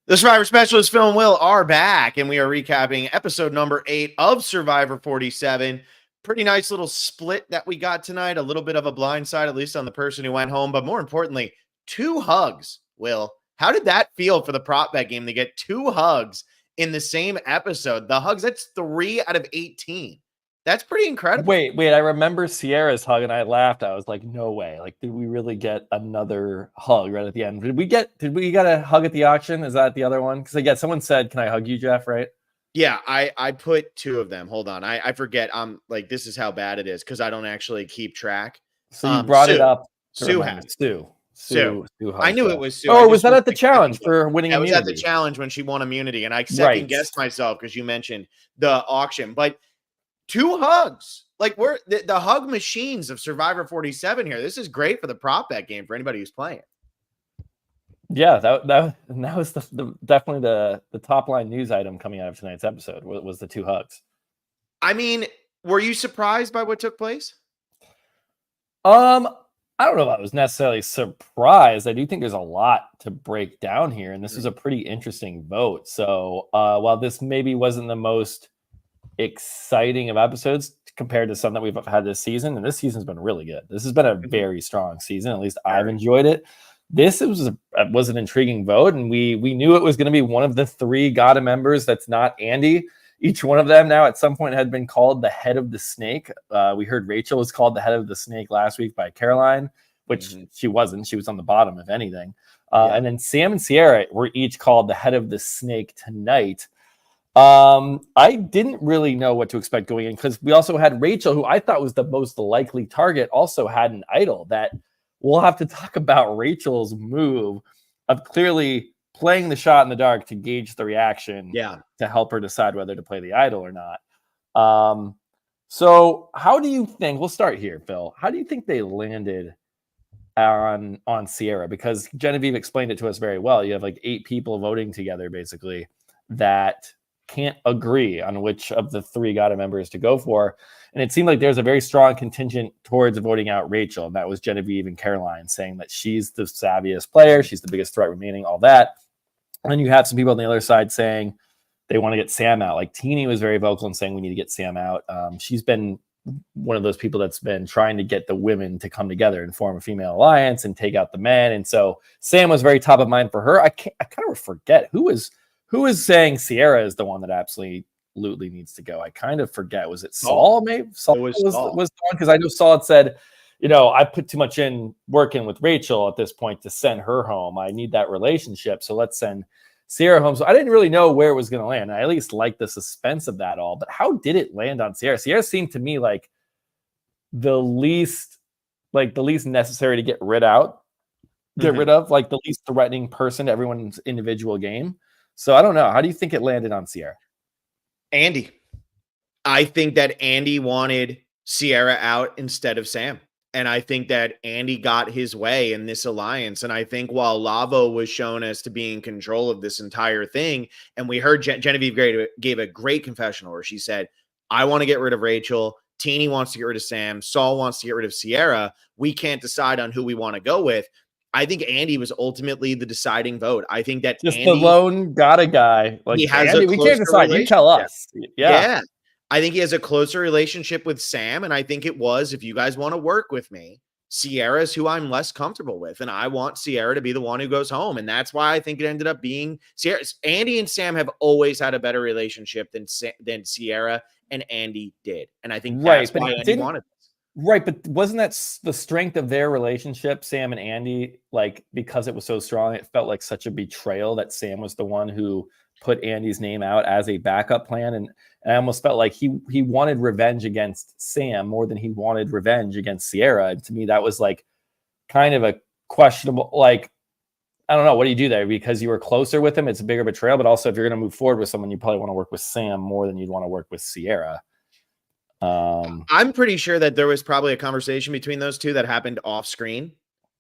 The Survivor Specialist Phil and Will are back, and we are recapping episode number 8 of Survivor 47. Pretty nice little split that we got tonight. A little bit of a blind side, at least on the person who went home, but more importantly, 2 hugs. Will, how did that feel for the prop bet game to get 2 hugs in the same episode? The hugs, that's 3 out of 18. That's pretty incredible. Wait, I remember Sierra's hug and I laughed. I was like, no way. Like, did we really get another hug right at the end? Did we get a hug at the auction? Is that the other one? Because again, someone said, can I hug you, Jeff, right? Yeah, I put 2 of them. Hold on. I forget. I'm like, this is how bad it is because I don't actually keep track. So you brought Sue. it up. Sue had Sue. I knew it was Sue. Oh, was that at the challenge for winning immunity? It was at the challenge when she won immunity, and I second guessed myself because you mentioned the auction. But 2 hugs, like we're the hug machines of Survivor 47 here. This is great for the prop bet game for anybody who's playing. Yeah, that was definitely the top line news item coming out of tonight's episode was the 2 hugs. I mean, were you surprised by what took place? I don't know if I was necessarily surprised. I do think there's a lot to break down here, and this is a pretty interesting vote. So while this maybe wasn't the most exciting of episodes compared to some that we've had this season, and this season's been really good. This has been a very strong season. At least I've enjoyed it. This was an intriguing vote, and we knew it was going to be one of the 3 GOTA members that's not Andy. Each one of them now at some point had been called the head of the snake. We heard Rachel was called the head of the snake last week by Caroline, which she wasn't. She was on the bottom, if anything. And then Sam and Sierra were each called the head of the snake tonight. I didn't really know what to expect going in because we also had Rachel, who I thought was the most likely target, also had an idol that we'll have to talk about. Rachel's move of clearly playing the shot in the dark to gauge the reaction to help her decide whether to play the idol or not. So how do you think, we'll start here, Phil, how do you think they landed on Sierra? Because Genevieve explained it to us very well. You have like 8 people voting together basically that can't agree on which of the 3 GOTA members to go for. And it seemed like there's a very strong contingent towards voting out Rachel. And that was Genevieve and Caroline saying that she's the savviest player. She's the biggest threat remaining, all that. And then you have some people on the other side saying they want to get Sam out. Like Teeny was very vocal in saying we need to get Sam out. She's been one of those people that's been trying to get the women to come together and form a female alliance and take out the men. And so Sam was very top of mind for her. I kind of forget who is saying Sierra is the one that absolutely needs to go. I kind of forget. Was it Saul? Maybe Saul was the one, because I know Saul had said, I put too much in working with Rachel at this point to send her home. I need that relationship. So let's send Sierra home. So I didn't really know where it was going to land. I at least liked the suspense of that all. But how did it land on Sierra? Sierra seemed to me like the least necessary to get rid of, like the least threatening person to everyone's individual game. So I don't know. How do you think it landed on Sierra? Andy. I think that Andy wanted Sierra out instead of Sam. And I think that Andy got his way in this alliance. And I think while Lavo was shown as to be in control of this entire thing, and we heard Genevieve gave a great confessional where she said, I want to get rid of Rachel. Teeny wants to get rid of Sam. Saul wants to get rid of Sierra. We can't decide on who we want to go with. I think Andy was ultimately the deciding vote. I think that just Andy, the lone GOTA guy. Like he has Andy, we can't decide. You tell us. Yeah. I think he has a closer relationship with Sam, and I think it was, if you guys want to work with me, Sierra's who I'm less comfortable with, and I want Sierra to be the one who goes home, and that's why I think it ended up being Sierra. Andy and Sam have always had a better relationship than Sierra and Andy did, and I think that's why Andy wanted this. Right, but wasn't that the strength of their relationship, Sam and Andy, like because it was so strong, it felt like such a betrayal that Sam was the one who put Andy's name out as a backup plan. And I almost felt like he wanted revenge against Sam more than he wanted revenge against Sierra. And to me, that was like kind of a questionable, like, I don't know, what do you do there? Because you were closer with him, it's a bigger betrayal. But also if you're going to move forward with someone, you probably want to work with Sam more than you'd want to work with Sierra. I'm pretty sure that there was probably a conversation between those two that happened off screen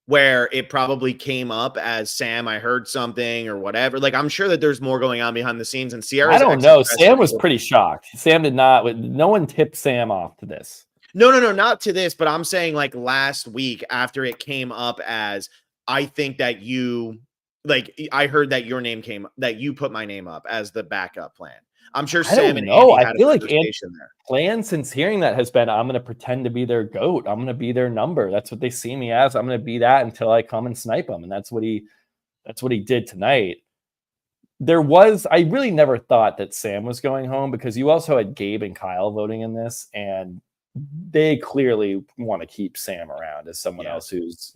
where it probably came up as Sam, I heard something or whatever. Like, I'm sure that there's more going on behind the scenes, and Sierra. I don't know. Sam was pretty shocked. Sam did not. No one tipped Sam off to this. No, not to this, but I'm saying like last week after it came up as, I think that you like I heard that you put my name up as the backup plan. I'm sure I Sam don't and know. Andy I had a feel like conversation there. plan since hearing that has been, I'm going to pretend to be their goat. I'm going to be their number. That's what they see me as. I'm going to be that until I come and snipe them. And that's what he did tonight. I really never thought that Sam was going home, because you also had Gabe and Kyle voting in this, and they clearly want to keep Sam around as someone else who's,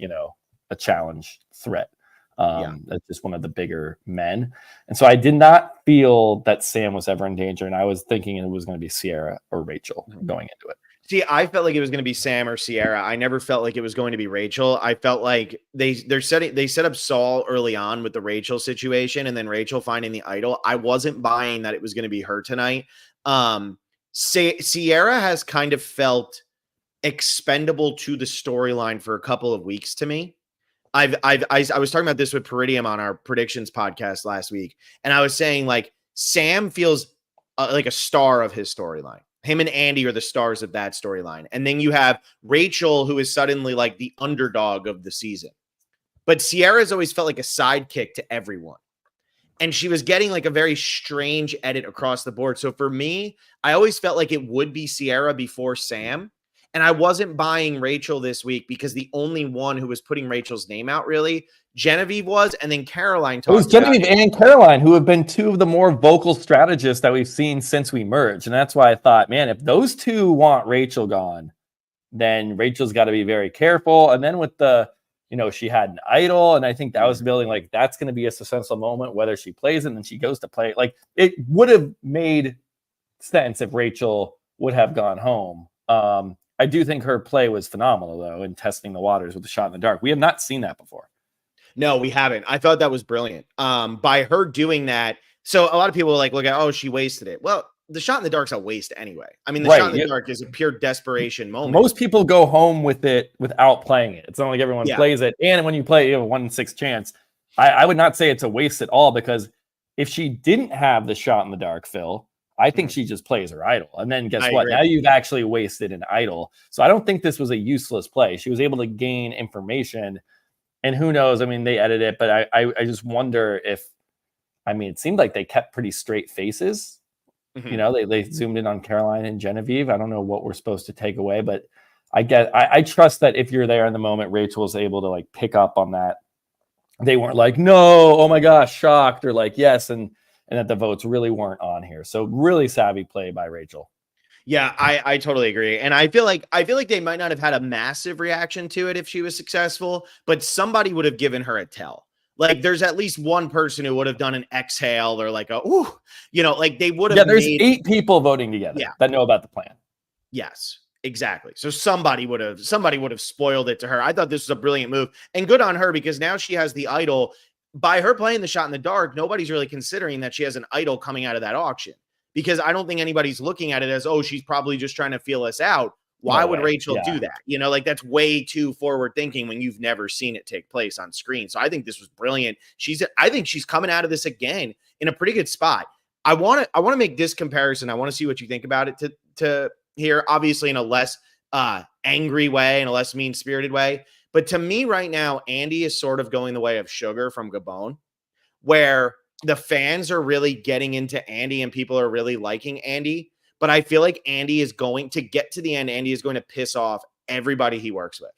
a challenge threat. That's just one of the bigger men. And so I did not feel that Sam was ever in danger. And I was thinking it was going to be Sierra or Rachel going into it. See, I felt like it was going to be Sam or Sierra. I never felt like it was going to be Rachel. I felt like they set up Saul early on with the Rachel situation, and then Rachel finding the idol. I wasn't buying that it was going to be her tonight. Sierra has kind of felt expendable to the storyline for a couple of weeks to me. I was talking about this with Peridium on our predictions podcast last week, and I was saying like Sam feels like a star of his storyline. Him and Andy are the stars of that storyline. And then you have Rachel, who is suddenly like the underdog of the season. But Sierra's always felt like a sidekick to everyone. And she was getting like a very strange edit across the board. So for me, I always felt like it would be Sierra before Sam. And I wasn't buying Rachel this week because the only one who was putting Rachel's name out really, Genevieve was, and then Caroline talked. It was Genevieve and Caroline who have been two of the more vocal strategists that we've seen since we merged. And that's why I thought, man, if those two want Rachel gone, then Rachel's got to be very careful. And then with the, she had an idol, and I think that was building like that's going to be a successful moment, whether she plays it and then she goes to play. Like it would have made sense if Rachel would have gone home. I do think her play was phenomenal, though, in testing the waters with the shot in the dark. We have not seen that before. No, we haven't. I thought that was brilliant. By her doing that, so a lot of people are like, look at, she wasted it. Well, the shot in the dark's a waste anyway. I mean, the shot in the dark is a pure desperation moment. Most people go home with it without playing it. It's not like everyone plays it. And when you play, you have a 1 in 6 chance. I would not say it's a waste at all, because if she didn't have the shot in the dark, Phil, I think she just plays her idol. And then guess what? Now you've actually wasted an idol. So I don't think this was a useless play. She was able to gain information. And who knows? I mean, they edit it, but I just wonder if, it seemed like they kept pretty straight faces. Mm-hmm. They zoomed in on Caroline and Genevieve. I don't know what we're supposed to take away, but I trust that if you're there in the moment, Rachel's able to like pick up on that. They weren't like, no, oh my gosh, shocked, or like, yes. And that the votes really weren't on here. So really savvy play by Rachel. Yeah, I totally agree. And I feel like they might not have had a massive reaction to it if she was successful, but somebody would have given her a tell. Like there's at least one person who would have done an exhale or like like they would have. Yeah, there's 8 people voting together that know about the plan. Yes, exactly. So somebody would have spoiled it to her. I thought this was a brilliant move, and good on her, because now she has the idol. By her playing the shot in the dark, nobody's really considering that she has an idol coming out of that auction, because I don't think anybody's looking at it as, she's probably just trying to feel us out. Why would Rachel do that? Like that's way too forward thinking when you've never seen it take place on screen. So I think this was brilliant. I think she's coming out of this again in a pretty good spot. I want to make this comparison. I want to see what you think about it to here, obviously in a less angry way and a less mean-spirited way. But to me right now, Andy is sort of going the way of Sugar from Gabon, where the fans are really getting into Andy and people are really liking Andy. But I feel like Andy is going to get to the end. Andy is going to piss off everybody he works with.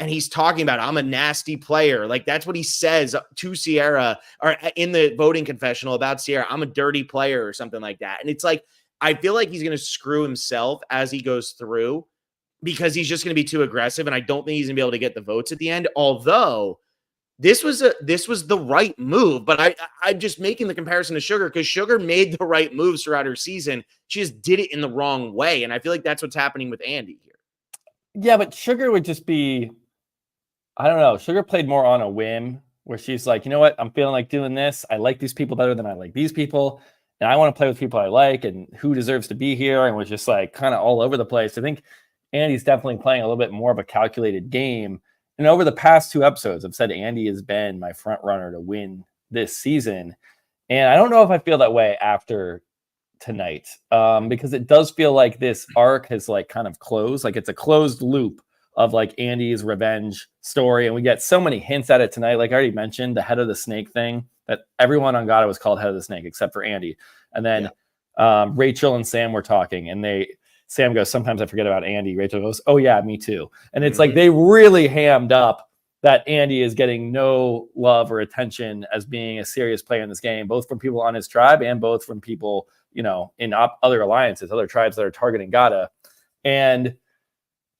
And he's talking about, I'm a nasty player. Like that's what he says to Sierra, or in the voting confessional about Sierra. I'm a dirty player or something like that. And it's like, I feel like he's going to screw himself as he goes through, because he's just going to be too aggressive. And I don't think he's going to be able to get the votes at the end. Although this was the right move, but I'm just making the comparison to Sugar, because Sugar made the right moves throughout her season. She just did it in the wrong way. And I feel like that's what's happening with Andy here. Yeah, but Sugar would just be, I don't know. Sugar played more on a whim, where she's like, you know what? I'm feeling like doing this. I like these people better than I like these people. And I want to play with people I like, and who deserves to be here. And was just like kind of all over the place. I think Andy's definitely playing a little bit more of a calculated game. And over the past 2 episodes, I've said Andy has been my front runner to win this season. And I don't know if I feel that way after tonight, because it does feel like this arc has like kind of closed. Like it's a closed loop of like Andy's revenge story. And we get so many hints at it tonight. Like I already mentioned, the head of the snake thing, that everyone on Gata was called head of the snake except for Andy. And then Rachel and Sam were talking, and Sam goes, sometimes I forget about Andy. Rachel goes, oh yeah, me too. And it's like they really hammed up that Andy is getting no love or attention as being a serious player in this game, both from people on his tribe and both from people, in other alliances, other tribes that are targeting Gata. And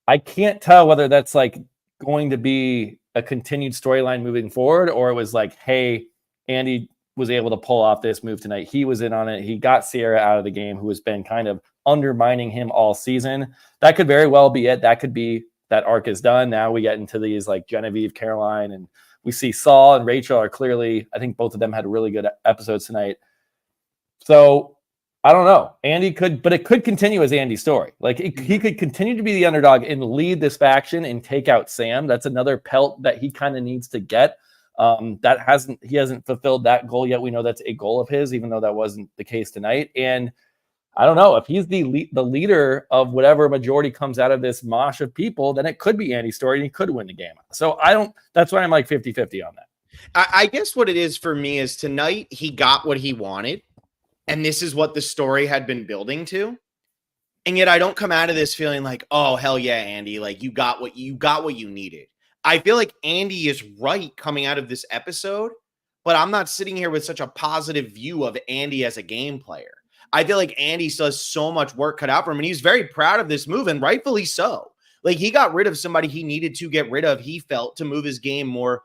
I can't tell whether that's like going to be a continued storyline moving forward, or it was like, hey, Andy was able to pull off this move tonight. He was in on it. He got Sierra out of the game, who has been kind of undermining him all season. That could very well be it. That could be that arc is done. Now we get into these like Genevieve, Caroline, and we see Saul and Rachel are clearly, I think both of them had really good episodes tonight. So I don't know. Andy could, but it could continue as Andy's story. Like he could continue to be the underdog and lead this faction and take out Sam. That's another pelt that he kind of needs to get. He hasn't fulfilled that goal yet. We know that's a goal of his, even though that wasn't the case tonight. And I don't know if he's the leader of whatever majority comes out of this mosh of people, then it could be Andy's story and he could win the game. So that's why I'm like 50-50 on that. I guess what it is for me is tonight he got what he wanted. And this is what the story had been building to. And yet I don't come out of this feeling like, oh, hell yeah, Andy, like you got what you needed. I feel like Andy is right coming out of this episode, but I'm not sitting here with such a positive view of Andy as a game player. I feel like Andy still has so much work cut out for him, and he's very proud of this move, and rightfully so. Like he got rid of somebody he needed to get rid of, he felt, to move his game more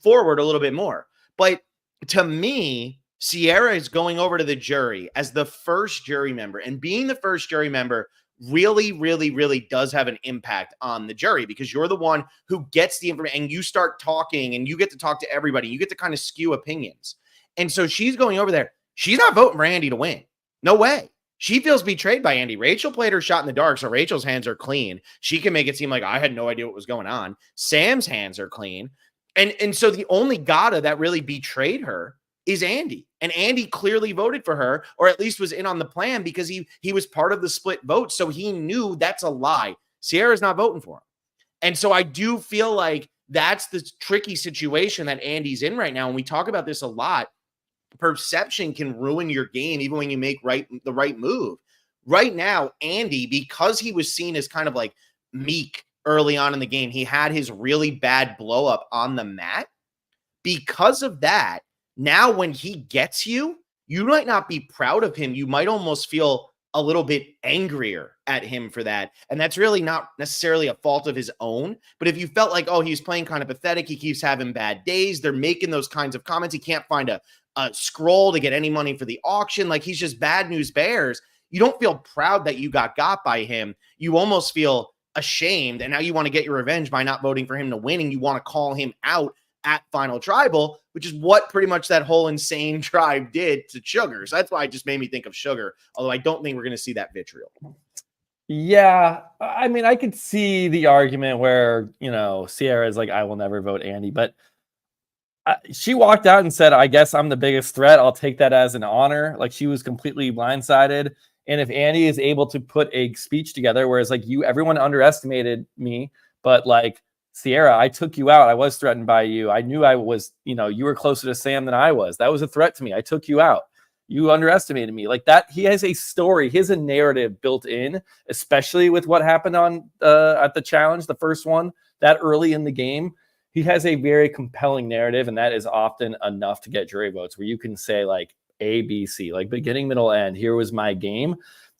forward a little bit more. But to me, Sierra is going over to the jury as the first jury member, and being the first jury member really, really, really does have an impact on the jury, because you're the one who gets the information and you start talking and you get to talk to everybody. You get to kind of skew opinions. And so she's going over there. She's not voting for Andy to win. No way. She feels betrayed by Andy. Rachel played her shot in the dark, so Rachel's hands are clean. She can make it seem like I had no idea what was going on. Sam's hands are clean. And so the only Gata that really betrayed her is Andy. And Andy clearly voted for her, or at least was in on the plan, because he was part of the split vote. So he knew that's a lie. Sierra's not voting for him. And so I do feel like that's the tricky situation that Andy's in right now. And we talk about this a lot. Perception can ruin your game even when you make the right move. Right now, Andy, because he was seen as kind of like meek early on in the game, he had his really bad blow up on the mat. Because of that, now when he gets you, you might not be proud of him. You might almost feel a little bit angrier at him for that. And that's really not necessarily a fault of his own. But if you felt like, oh, he's playing kind of pathetic, he keeps having bad days, they're making those kinds of comments, he can't find a scroll to get any money for the auction, like he's just bad news bears, you don't feel proud that you got by him. You almost feel ashamed. And now you want to get your revenge by not voting for him to win. And you want to call him out at Final Tribal, which is what pretty much that whole insane tribe did to Sugar. So that's why it just made me think of Sugar, although I don't think we're going to see that vitriol. Yeah, I mean, I could see the argument where, Sierra is like, I will never vote Andy, but she walked out and said, I guess I'm the biggest threat. I'll take that as an honor. Like she was completely blindsided. And if Andy is able to put a speech together, whereas like everyone underestimated me, but like, Sierra, I took you out. I was threatened by you. I knew I was, you were closer to Sam than I was. That was a threat to me. I took you out. You underestimated me. Like that, he has a story. He has a narrative built in, especially with what happened on at the challenge, the first one, that early in the game. He has a very compelling narrative, and that is often enough to get jury votes where you can say like A, B, C, like beginning, middle, end. Here was my game.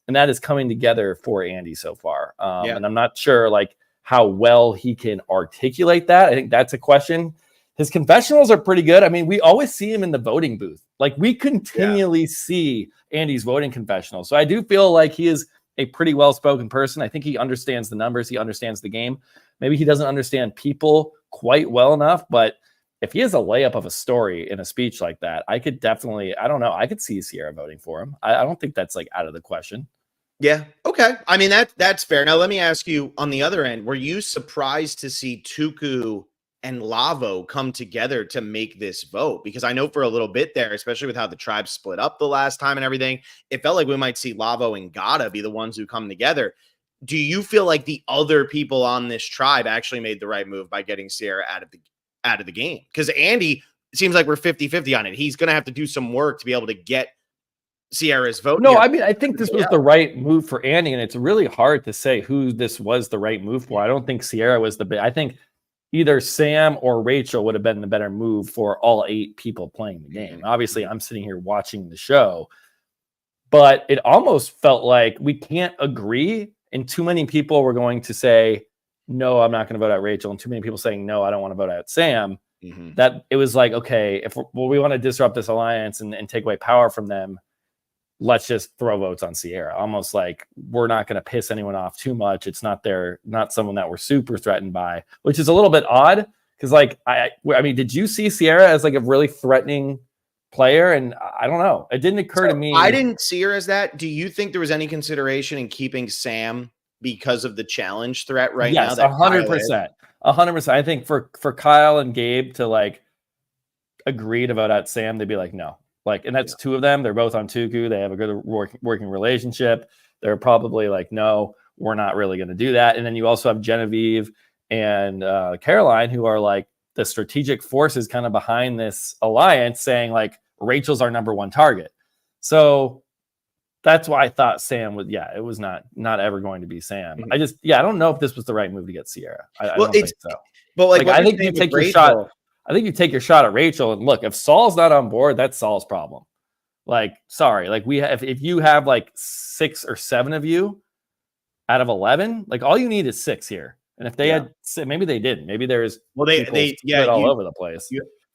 And that is coming together for Andy so far. And I'm not sure like how well he can articulate that. I think that's a question. His confessionals are pretty good. I mean, we always see him in the voting booth. Like we continually see Andy's voting confessional. So I do feel like he is a pretty well-spoken person. I think he understands the numbers. He understands the game. Maybe he doesn't understand people quite well enough, but if he has a layup of a story in a speech like that, I could definitely, I don't know, I could see Sierra voting for him. I don't think that's like out of the question. Yeah. Okay. I mean, that's fair. Now, let me ask you on the other end, were you surprised to see Tuku and Lavo come together to make this vote? Because I know for a little bit there, especially with how the tribe split up the last time and everything, it felt like we might see Lavo and Gata be the ones who come together. do you feel like the other people on this tribe actually made the right move by getting Sierra out of the game? Because Andy seems like we're 50-50 on it. He's going to have to do some work to be able to get Sierra's vote. No, here. I mean, I think this was the right move for Andy, and it's really hard to say who this was the right move for. I don't think Sierra was the big. I think either Sam or Rachel would have been the better move for all 8 people playing the game. Obviously, I'm sitting here watching the show, but it almost felt like we can't agree, and too many people were going to say, no, I'm not going to vote out Rachel, and too many people saying, no, I don't want to vote out Sam. That it was like, okay, if we want to disrupt this alliance and take away power from them, let's just throw votes on Sierra. Almost like we're not going to piss anyone off too much. It's not someone that we're super threatened by, which is a little bit odd. Cause like, I mean, did you see Sierra as like a really threatening player? And I don't know. It didn't occur to me. I didn't see her as that. Do you think there was any consideration in keeping Sam because of the challenge threat right now? Yes, 100%. 100%. I think for Kyle and Gabe to like agree to vote out Sam, they'd be like, no. Like, and that's 2 of them. They're both on Tuku. They have a good working relationship. They're probably like, no, we're not really going to do that. And then you also have Genevieve and Caroline, who are like the strategic forces kind of behind this alliance, saying like Rachel's our number 1 target. So that's why I thought Sam would. Yeah, it was not ever going to be Sam. I don't know if this was the right move to get Sierra. I don't think so. But like I think you take your shot. I think you take your shot at Rachel, and look, if Saul's not on board, that's Saul's problem. Like, sorry, like if you have like 6 or 7 of you out of 11, like all you need is 6 here. And if they had, maybe they didn't. Maybe there's they all over the place.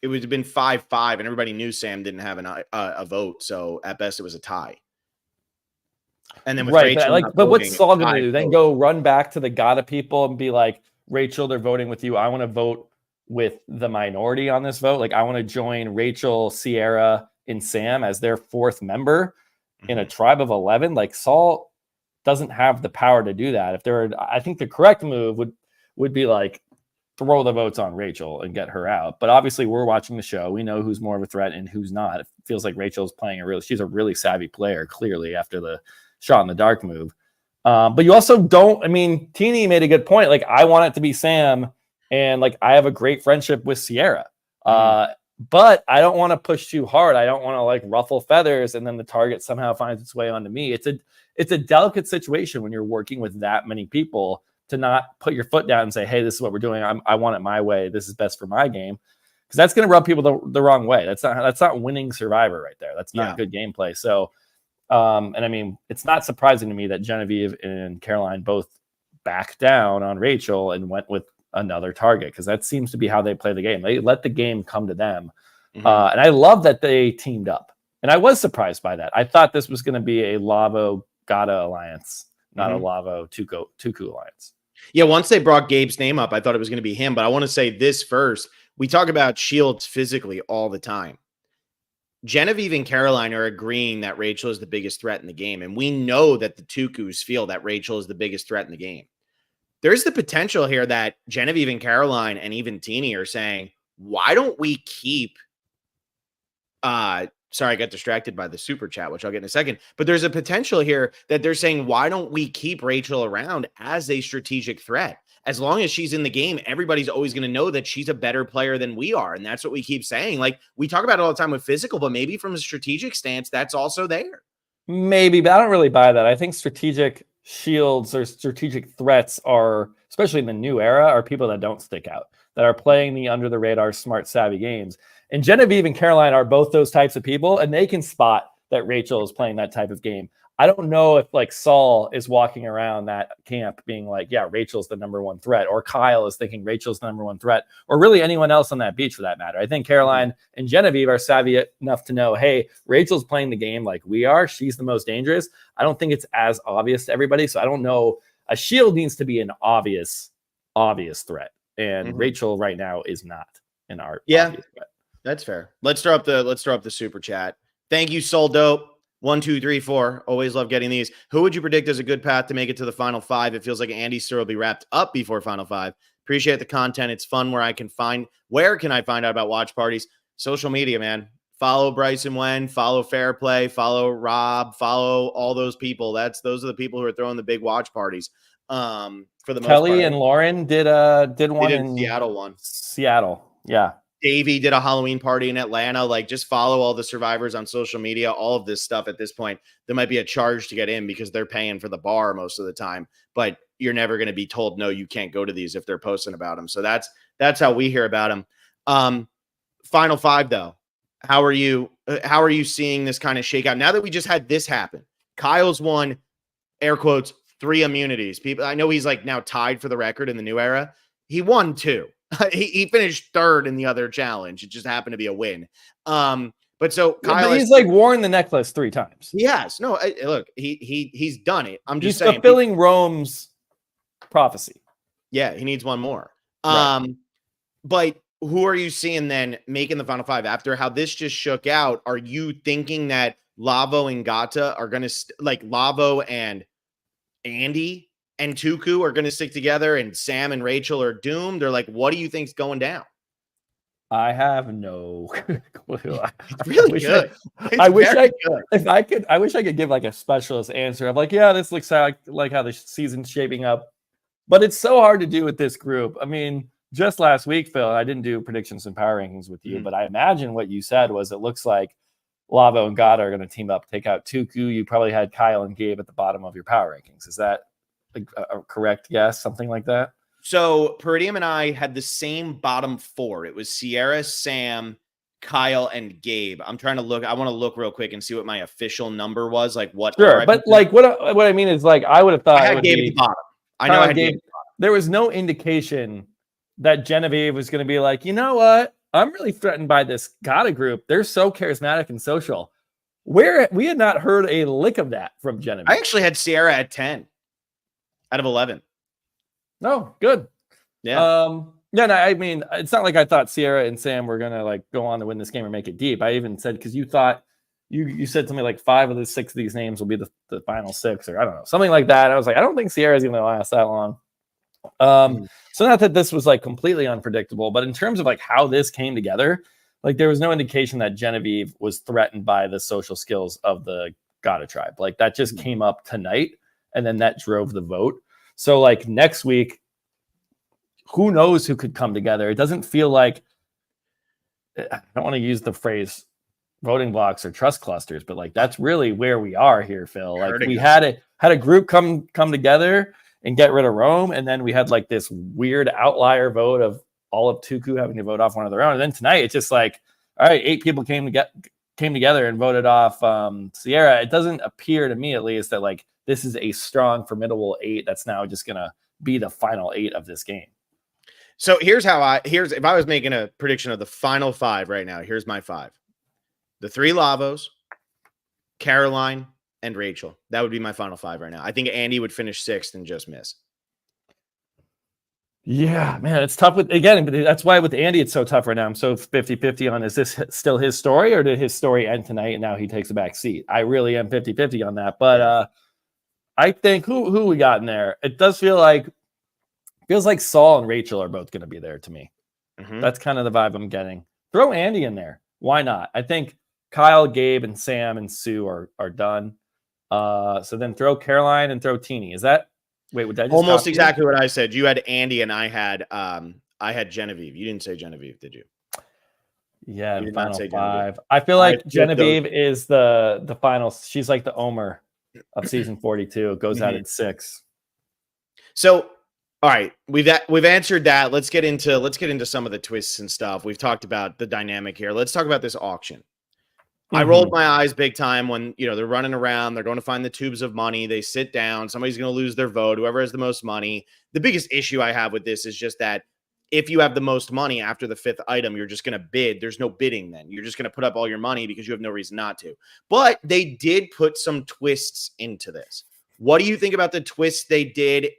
It would have been 5-5, and everybody knew Sam didn't have a vote, so at best it was a tie. And then with Rachel, but what's Saul going to do? Then go run back to the Gata people and be like, Rachel, they're voting with you. I want to vote with the minority on this vote. Like, I want to join Rachel, Sierra, and Sam as their 4th member in a tribe of 11. Like, Saul doesn't have the power to do that. I think the correct move would be like throw the votes on Rachel and get her out. But obviously, we're watching the show. We know who's more of a threat and who's not. It feels like Rachel's playing she's a really savvy player, clearly, after the shot in the dark move. But you also don't. I mean, Teeny made a good point. Like, I want it to be Sam. And like, I have a great friendship with Sierra, but I don't want to push too hard. I don't want to like ruffle feathers, and then the target somehow finds its way onto me. It's a delicate situation when you're working with that many people to not put your foot down and say, "Hey, this is what we're doing. I want it my way. This is best for my game," because that's going to rub people the wrong way. That's not winning Survivor right there. That's not good gameplay. So, and I mean, it's not surprising to me that Genevieve and Caroline both backed down on Rachel and went with another target, because that seems to be how they play the game. They let the game come to them. And I love that they teamed up. And I was surprised by that. I thought this was going to be a Lavo Gata alliance, not a Lavo Tuku alliance. Yeah, once they brought Gabe's name up, I thought it was going to be him. But I want to say this first. We talk about shields physically all the time. Genevieve and Caroline are agreeing that Rachel is the biggest threat in the game. And we know that the Tukus feel that Rachel is the biggest threat in the game. There's the potential here that Genevieve and Caroline and even Teeny are saying, why don't we keep sorry, I got distracted by the super chat, which I'll get in a second. But there's a potential here that they're saying, why don't we keep Rachel around as a strategic threat? As long as she's in the game, everybody's always going to know that she's a better player than we are. And that's what we keep saying. Like, we talk about it all the time with physical, but maybe from a strategic stance, that's also there. Maybe, but I don't really buy that. I think strategic shields or strategic threats are, especially in the new era, are people that don't stick out, that are playing the under the radar, smart, savvy games. And Genevieve and Caroline are both those types of people, and they can spot that Rachel is playing that type of game. I don't know if like Saul is walking around that camp being like, yeah, Rachel's the number 1 threat, or Kyle is thinking Rachel's the number 1 threat, or really anyone else on that beach for that matter. I think Caroline and Genevieve are savvy enough to know, hey, Rachel's playing the game like we are. She's the most dangerous. I don't think it's as obvious to everybody. So I don't know. A shield needs to be an obvious threat. And Rachel right now is not an obvious threat. That's fair. Let's throw up the super chat. Thank you, Soul Dope. 1, 2, 3, 4. Always love getting these. Who would you predict as a good path to make it to the final 5? It feels like Andy's story will be wrapped up before final 5. Appreciate the content. It's fun. Where can I find out about watch parties? Social media, man. Follow Bryson Wen, follow Fair Play, follow Rob, follow all those people. Those are the people who are throwing the big watch parties. for the most part. Kelly and Lauren did one in Seattle one. Seattle. Yeah. Davey did a Halloween party in Atlanta. Like, just follow all the survivors on social media, all of this stuff at this point. There might be a charge to get in because they're paying for the bar most of the time, but you're never going to be told, no, you can't go to these if they're posting about them. So that's how we hear about them. Final five though. How are you seeing this kind of shakeout now that we just had this happen? Kyle's won, air quotes, 3 immunities. People, I know he's like now tied for the record in the new era. He won 2. He finished 3rd in the other challenge. It just happened to be a win. But so Kyle, he's like worn the necklace 3 times. He has. No, look, he's done it. I'm just saying, fulfilling Rome's prophecy. Yeah, he needs one more. Right. But who are you seeing then making the final 5 after how this just shook out? Are you thinking that Lavo and Gata are going to like Lavo and Andy and Tuku are going to stick together and Sam and Rachel are doomed? Or like, what do you think's going down? I have no clue. It's really good. I wish I could give like a specialist answer of like, yeah, this looks like how the season's shaping up. But it's so hard to do with this group. I mean, just last week, Phil, I didn't do predictions and power rankings with you, but I imagine what you said was it looks like Lavo and Gata are going to team up, take out Tuku. You probably had Kyle and Gabe at the bottom of your power rankings. Is that a correct guess? Something like that? So Peridium and I had the same bottom 4. It was Sierra, Sam, Kyle, and Gabe. I'm trying to look. I want to look real quick and see what my official number was. Like what? Sure, but like what I mean is like I would have thought I had Gabe at the bottom. I know I had Gabe. There was no indication that Genevieve was going to be like, you know what? I'm really threatened by this Gata group. They're so charismatic and social. We had not heard a lick of that from Genevieve. I actually had Sierra at 10 out of 11. No, good. Yeah. Yeah, no, I mean, it's not like I thought Sierra and Sam were gonna like go on to win this game or make it deep. I even said because you thought you said to me like 5 of the 6 of these names will be the final 6 or I don't know, something like that. I was like, I don't think Sierra's gonna last that long. So not that this was like completely unpredictable, but in terms of like how this came together, like there was no indication that Genevieve was threatened by the social skills of the Gata tribe. Like that just came up tonight, and then that drove the vote. So like next week, who knows who could come together? It doesn't feel like, I don't want to use the phrase voting blocks or trust clusters, but like that's really where we are here, Phil. Like we had a group come together and get rid of Rome, and then we had like this weird outlier vote of all of Tuku having to vote off one of their own. And then tonight it's just like, all right, 8 people came together and voted off Sierra. It doesn't appear to me, at least, that like this is a strong, formidable 8 that's now just gonna be the final 8 of this game. So here's if I was making a prediction of the final 5 right now, here's my 5. The 3 Lavos, Caroline, and Rachel. That would be my final 5 right now. I think Andy would finish 6th and just miss. Yeah, man, it's tough with, again, but that's why with Andy it's so tough right now. I'm so 50-50 on, is this still his story or did his story end tonight and now he takes a back seat? I really am 50-50 on that. But I think who we got in there? It does feels like Saul and Rachel are both going to be there to me. Mm-hmm. That's kind of the vibe I'm getting. Throw Andy in there. Why not? I think Kyle, Gabe, and Sam and Sue are done. So then throw Caroline and throw Teeny. Is that would that just almost exactly what I said? You had Andy and I had Genevieve. You didn't say Genevieve, did you? Yeah, the final 5. I feel like Genevieve is the final. She's like the Omer of season 42. It goes out at 6. So, all right, we've answered that. Let's get into some of the twists and stuff. We've talked about the dynamic here. Let's talk about this auction. I rolled my eyes big time when, they're running around, they're going to find the tubes of money. They sit down, somebody's going to lose their vote, whoever has the most money. The biggest issue I have with this is just that if you have the most money after the 5th item, you're just going to bid. There's no bidding then. You're just going to put up all your money because you have no reason not to. But they did put some twists into this. What do you think about the twists they did?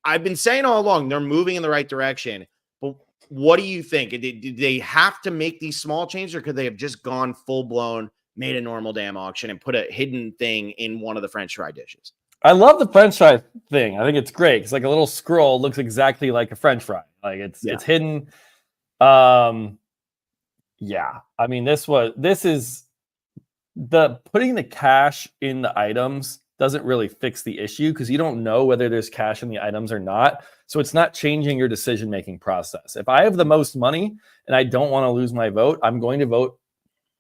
I've been saying all along, they're moving in the right direction. But what do you think? Did they have to make these small changes, or could they have just gone full-blown, made a normal damn auction and put a hidden thing in one of the French fry dishes? I love the French fry thing. I think it's great. It's like a little scroll, looks exactly like a French fry. Like it's hidden. Yeah. I mean, this is the putting the cash in the items doesn't really fix the issue because you don't know whether there's cash in the items or not. So it's not changing your decision-making process. If I have the most money and I don't want to lose my vote, I'm going to vote,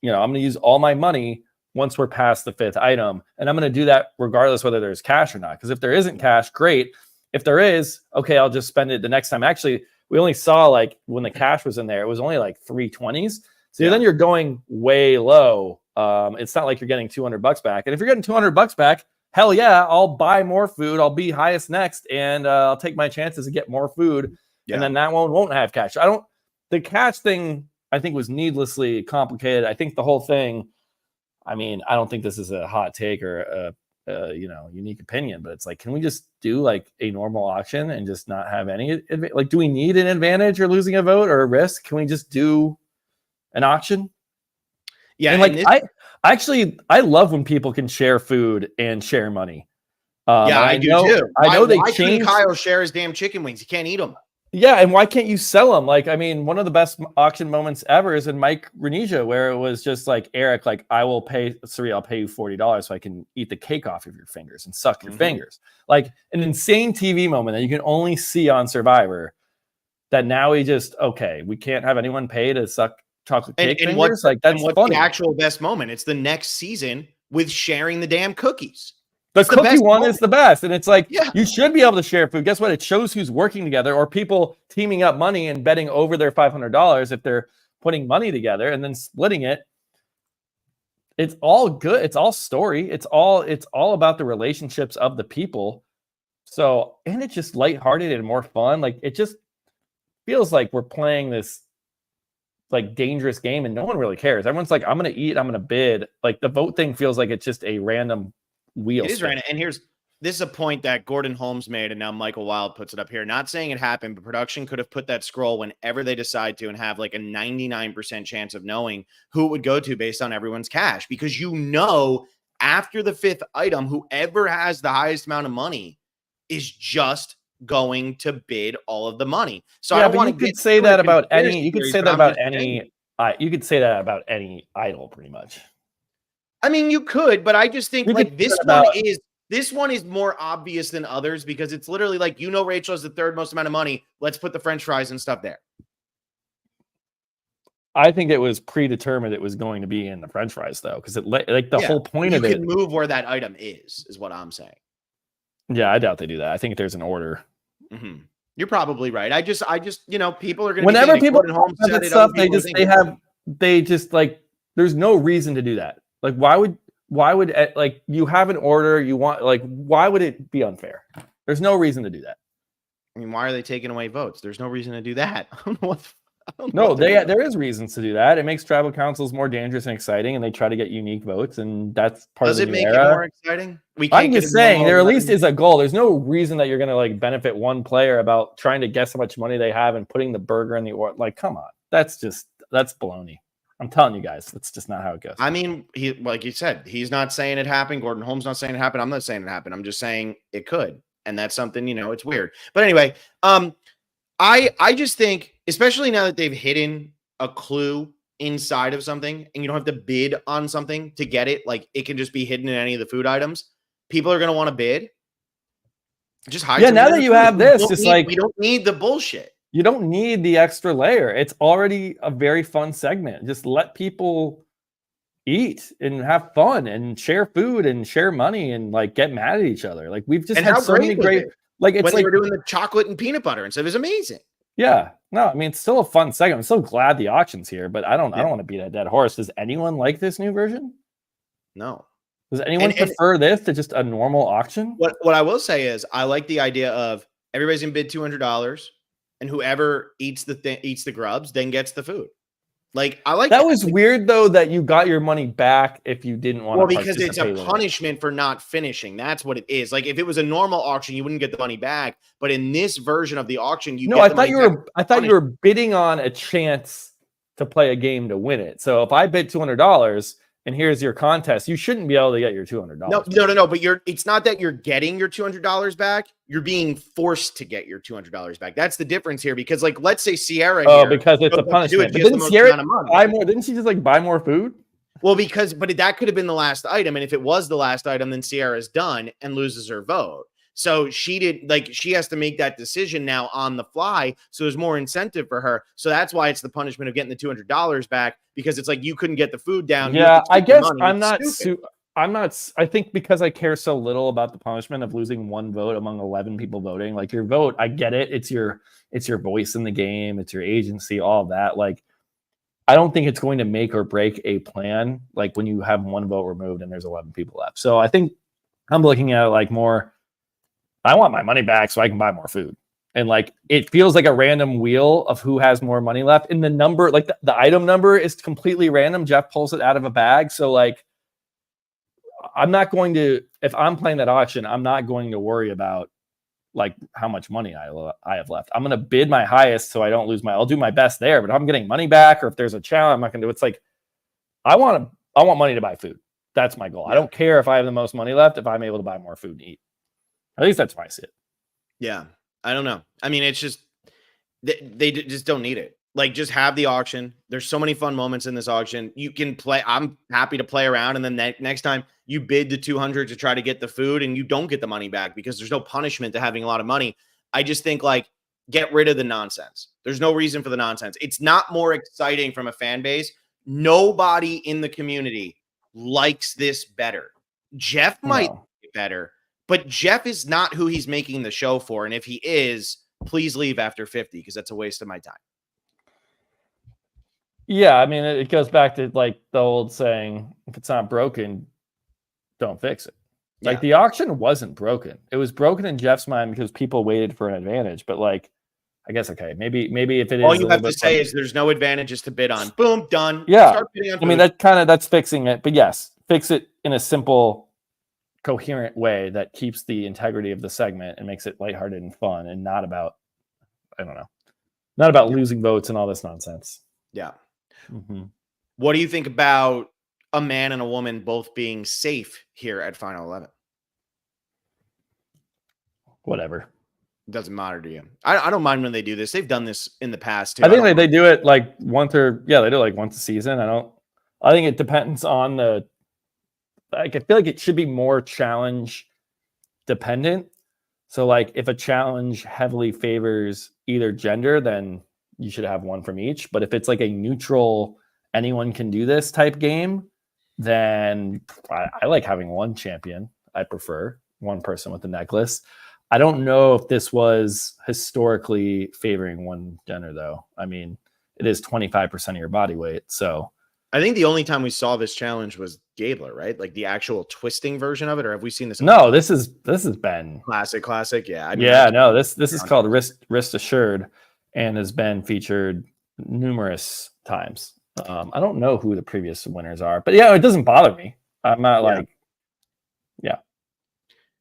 I'm going to use all my money once we're past the 5th item. And I'm going to do that regardless whether there's cash or not. Because if there isn't cash, great. If there is, okay, I'll just spend it the next time. Actually, we only saw like when the cash was in there, it was only like 320s. So then you're going way low. It's not like you're getting $200 back. And if you're getting $200 back, hell yeah, I'll buy more food. I'll be highest next, and I'll take my chances to get more food. Yeah. And then that one won't have cash. The cash thing, I think, was needlessly complicated. I think the whole thing, I don't think this is a hot take or a unique opinion, but it's like, can we just do like a normal auction and just not have any, like, do we need an advantage or losing a vote or a risk? Can we just do an auction? Yeah. And like, I love when people can share food and share money. I do too. I know they changed. Kyle share his damn chicken wings. He can't eat them. Yeah, and why can't you sell them? Like, one of the best auction moments ever is in Mike Renisia, where it was just like, Eric, like, I'll pay you $40 so I can eat the cake off of your fingers and suck your fingers. Like an insane TV moment that you can only see on Survivor. That now we can't have anyone pay to suck chocolate cake fingers. Like, that's funny. The actual best moment? It's the next season with sharing the damn cookies. The cookie one is the best. And it's like, you should be able to share food. Guess what? It shows who's working together, or people teaming up money and betting over their $500 if they're putting money together and then splitting it. It's all good. It's all story. It's all about the relationships of the people. So, and it's just lighthearted and more fun. Like, it just feels like we're playing this like dangerous game and no one really cares. Everyone's like, I'm going to eat, I'm going to bid. Like, the vote thing feels like it's just a random wheel. It is random. And this is a point that Gordon Holmes made, and now Michael Wild puts it up here. Not saying it happened, but production could have put that scroll whenever they decide to and have like a 99% chance of knowing who it would go to based on everyone's cash. Because after the 5th item, whoever has the highest amount of money is just going to bid all of the money. So I don't want to You could say that about any idol, pretty much. You could, but I just think this one is more obvious than others because it's literally like, Rachel has the 3rd most amount of money. Let's put the French fries and stuff there. I think it was predetermined it was going to be in the French fries, though, because the whole point of it. You can move where that item is what I'm saying. Yeah, I doubt they do that. I think there's an order. Mm-hmm. You're probably right. I just, people are going to. Whenever people have stuff, there's no reason to do that. Like, why would like, you have an order you want, like, why would it be unfair? There's no reason to do that. Why are they taking away votes? There's no reason to do that. I don't know No, there is reasons to do that. It makes tribal councils more dangerous and exciting, and they try to get unique votes, and that's part of the new era. Does it make it more exciting? I'm just saying, there at least is a goal. There's no reason that you're going to like benefit one player about trying to guess how much money they have and putting the burger in the order. Like, come on, that's baloney. I'm telling you guys, that's just not how it goes. He, like you said, he's not saying it happened. Gordon Holmes not saying it happened. I'm not saying it happened. I'm just saying it could. And that's something, it's weird. But anyway, I just think, especially now that they've hidden a clue inside of something and you don't have to bid on something to get it, like it can just be hidden in any of the food items. People are going to want to bid. Just hide. Yeah, now that you have this, we don't need the bullshit. You don't need the extra layer. It's already a very fun segment. Just let people eat and have fun and share food and share money and like get mad at each other. Like, we've just had so many great, like, it's when like they were doing the chocolate and peanut butter and stuff. It was amazing. Yeah. No, it's still a fun segment. I'm so glad the auction's here, but I don't want to beat a dead horse. Does anyone like this new version? No. Does anyone prefer this to just a normal auction? What I will say is I like the idea of everybody's gonna bid $200 and whoever eats the grubs then gets the food. Like, I like that. Was weird though that you got your money back if you didn't want to. Well, because it's a punishment for not finishing. That's what it is. Like, if it was a normal auction, you wouldn't get the money back. But in this version of the auction, I thought you were bidding on a chance to play a game to win it. So if I bid $200 and here's your contest, you shouldn't be able to get your $200. No. But it's not that you're getting your $200 back. You're being forced to get your $200 back. That's the difference here. Because, like, let's say Sierra. Because it's a punishment. But didn't Sierra buy more? Didn't she just like buy more food? Well, but that could have been the last item. And if it was the last item, then Sierra's done and loses her vote. So she has to make that decision now on the fly. So there's more incentive for her. So that's why it's the punishment of getting the $200 back, because it's like, you couldn't get the food down. Yeah, I guess I'm not I think because I care so little about the punishment of losing one vote among 11 people voting, like your vote, I get it. It's your voice in the game. It's your agency, all that. Like, I don't think it's going to make or break a plan, like when you have one vote removed and there's 11 people left. So I think I'm looking at it like more, I want my money back so I can buy more food. And like, it feels like a random wheel of who has more money left. And the number, like the item number is completely random. Jeff pulls it out of a bag. So like, I'm not going to, if I'm playing that auction, I'm not going to worry about like how much money I have left. I'm going to bid my highest so I don't lose I'll do my best there. But if I'm getting money back, or if there's a challenge, I'm not going to do. It's like, I want money to buy food. That's my goal. Yeah. I don't care if I have the most money left if I'm able to buy more food to eat. At least that's why I see it. Yeah, I don't know. I mean, it's just they just don't need it. Like, just have the auction. There's so many fun moments in this auction. You can play. I'm happy to play around, and then next time you bid the 200 to try to get the food, and you don't get the money back because there's no punishment to having a lot of money. I just think, like, get rid of the nonsense. There's no reason for the nonsense. It's not more exciting from a fan base. Nobody in the community likes this better. Jeff might like it better, but Jeff is not who he's making the show for. And if he is, please leave after 50, because that's a waste of my time. Yeah, I mean, it goes back to like the old saying, if it's not broken, don't fix it. Like, the auction wasn't broken. It was broken in Jeff's mind because people waited for an advantage. But like, I guess, okay, maybe if it is, all you have to say is there's no advantages to bid on. Boom, done. Yeah. Start bidding on food. I mean, that's fixing it. But yes, fix it in a simple, coherent way that keeps the integrity of the segment and makes it lighthearted and fun, and not about, I don't know, not about losing votes and all this nonsense. Yeah. Mm-hmm. What do you think about a man and a woman both being safe here at Final 11? Whatever. It doesn't matter to you. I don't mind when they do this. They've done this in the past too. I think they do it like once they do it like once a season. I think it depends on I feel like it should be more challenge dependent. So like, if a challenge heavily favors either gender, then you should have one from each. But if it's like a neutral, anyone can do this type game, then I like having one champion. I prefer one person with the necklace. I don't know if this was historically favoring one gender, though. I mean, it is 25% of your body weight. So I think the only time we saw this challenge was Gabler, right? Like the actual twisting version of it, or have we seen this? No, this has been classic. Yeah. This is called Wrist Assured, and has been featured numerous times. I don't know who the previous winners are, but yeah, it doesn't bother me. I'm not like.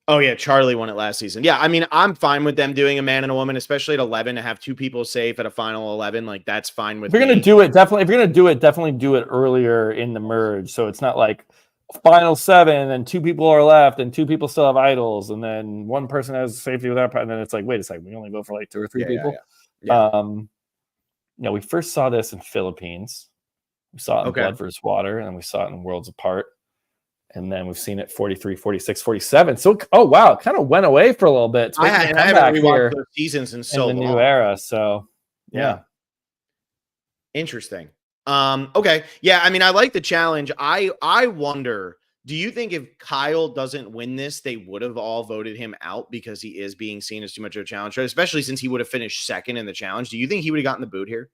Oh yeah, Charlie won it last season. Yeah, I mean, I'm fine with them doing a man and a woman, especially at 11, to have two people safe at a final 11. Like, that's fine with me. If you're gonna do it, definitely do it earlier in the merge, so it's not like final 7 and two people are left and two people still have idols, and then one person has safety without, and then it's like, wait a second, we only vote for like 2 or 3 people. Yeah. We first saw this in Philippines. We saw it in Blood vs. Water, and we saw it in Worlds Apart. And then we've seen it 43, 46, 47. So, oh, wow, it kind of went away for a little bit. I haven't rewatched those seasons in so long. The new era. So, yeah. Interesting. Okay. Yeah, I mean, I like the challenge. I wonder, do you think if Kyle doesn't win this, they would have all voted him out because he is being seen as too much of a challenge, especially since he would have finished second in the challenge? Do you think he would have gotten the boot here?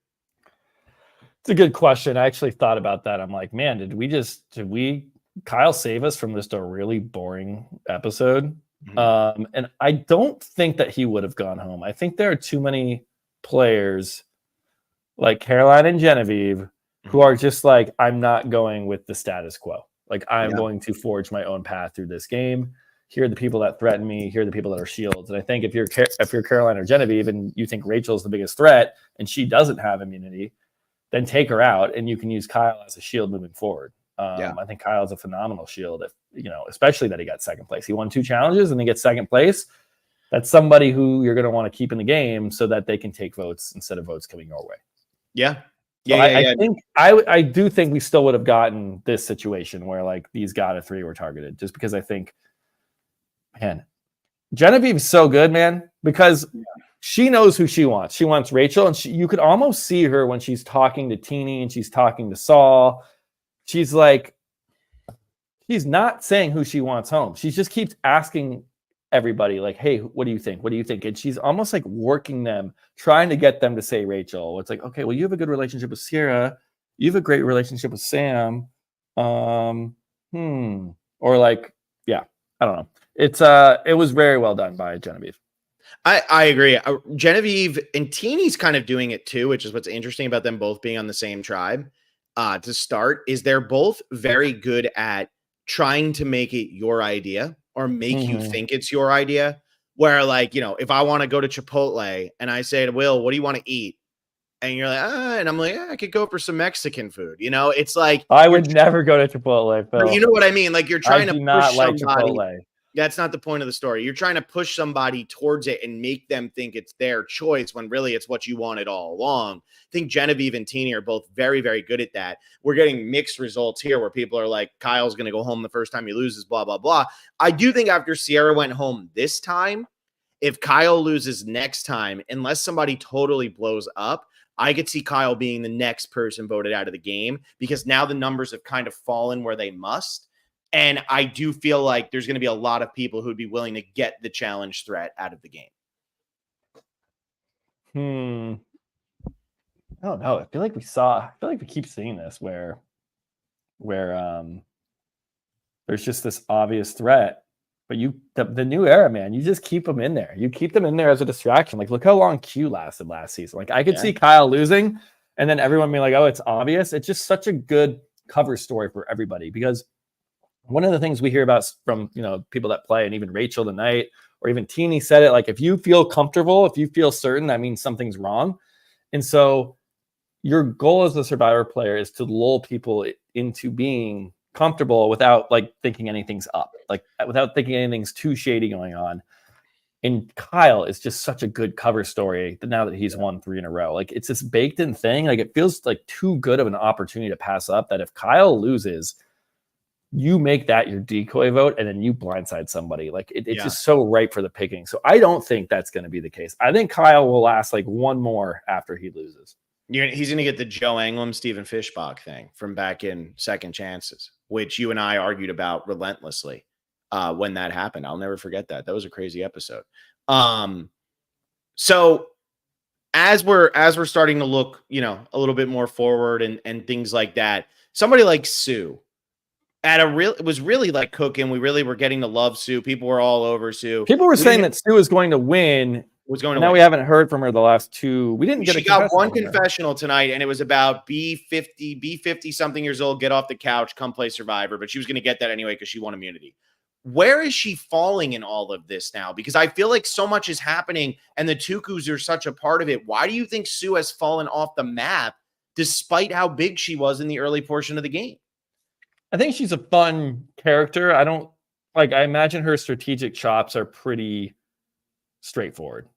It's a good question. I actually thought about that. I'm like, man, did we Kyle save us from just a really boring episode? Mm-hmm. And I don't think that he would have gone home. I think there are too many players like Caroline and Genevieve who are just like, I'm not going with the status quo. Like, I'm going to forge my own path through this game. Here are the people that threaten me. Here are the people that are shields. And I think if you're Caroline or Genevieve and you think Rachel's the biggest threat and she doesn't have immunity, then take her out and you can use Kyle as a shield moving forward. I think Kyle's a phenomenal shield, especially that he got second place. He won 2 challenges and he gets second place. That's somebody who you're going to want to keep in the game so that they can take votes instead of votes coming your way. Yeah. So Yeah, yeah, I yeah. think I do think we still would have gotten this situation where like these God of 3 were targeted, just because I think, man, Genevieve's so good, man, because she knows who she wants. She wants Rachel, and you could almost see her when she's talking to Teeny and she's talking to Saul. She's like, she's not saying who she wants home. She just keeps asking everybody, like, hey, what do you think? What do you think? And she's almost like working them, trying to get them to say Rachel. It's like, okay, well, you have a good relationship with Sierra. You have a great relationship with Sam. Um, or like, yeah, I don't know. It was very well done by Genevieve. I agree. Genevieve and Teeny's kind of doing it too, which is what's interesting about them both being on the same tribe. To start, is they're both very good at trying to make it your idea or make you think it's your idea. Where, like, if I want to go to Chipotle and I say to Will, "What do you want to eat?" and you're like, and I'm like, I could go for some Mexican food. It's like I would never go to Chipotle, Phil. but you know what I mean? Like, you're I trying to do push not like somebody. Chipotle. That's not the point of the story. You're trying to push somebody towards it and make them think it's their choice when really it's what you wanted all along. I think Genevieve and Teeny are both very, very good at that. We're getting mixed results here where people are like, Kyle's going to go home the first time he loses, blah, blah, blah. I do think after Sierra went home this time, if Kyle loses next time, unless somebody totally blows up, I could see Kyle being the next person voted out of the game because now the numbers have kind of fallen where they must. And I do feel like there's going to be a lot of people who'd be willing to get the challenge threat out of the game. I don't know. I feel like we keep seeing this where there's just this obvious threat, but the new era, man, you just keep them in there. You keep them in there as a distraction. Like, look how long Q lasted last season. Like, I could see Kyle losing and then everyone being like, oh, it's obvious. It's just such a good cover story for everybody because one of the things we hear about from people that play, and even Rachel tonight, or even Teeny said it, like, if you feel comfortable, if you feel certain, that means something's wrong. And so your goal as a Survivor player is to lull people into being comfortable without like thinking anything's up, like without thinking anything's too shady going on. And Kyle is just such a good cover story that now that he's won 3 in a row, like it's this baked in thing. Like it feels like too good of an opportunity to pass up that if Kyle loses, you make that your decoy vote and then you blindside somebody. Like it's just so ripe for the picking. So I don't think that's going to be the case. I think Kyle will last like one more after he loses. He's going to get the Joe Anglim, Stephen Fishbach thing from back in Second Chances, which you and I argued about relentlessly when that happened. I'll never forget that. That was a crazy episode. So as we're starting to look, a little bit more forward and things like that, somebody like Sue, it was really like cooking. We really were getting to love Sue. People were all over Sue. People were saying that Sue was going to win. Now we haven't heard from her the last 2. We didn't get. She got one confessional tonight, and it was about be 50 something years old, get off the couch, come play Survivor. But she was going to get that anyway because she won immunity. Where is she falling in all of this now? Because I feel like so much is happening, and the Tukus are such a part of it. Why do you think Sue has fallen off the map, despite how big she was in the early portion of the game? I think she's a fun character. I imagine her strategic chops are pretty straightforward.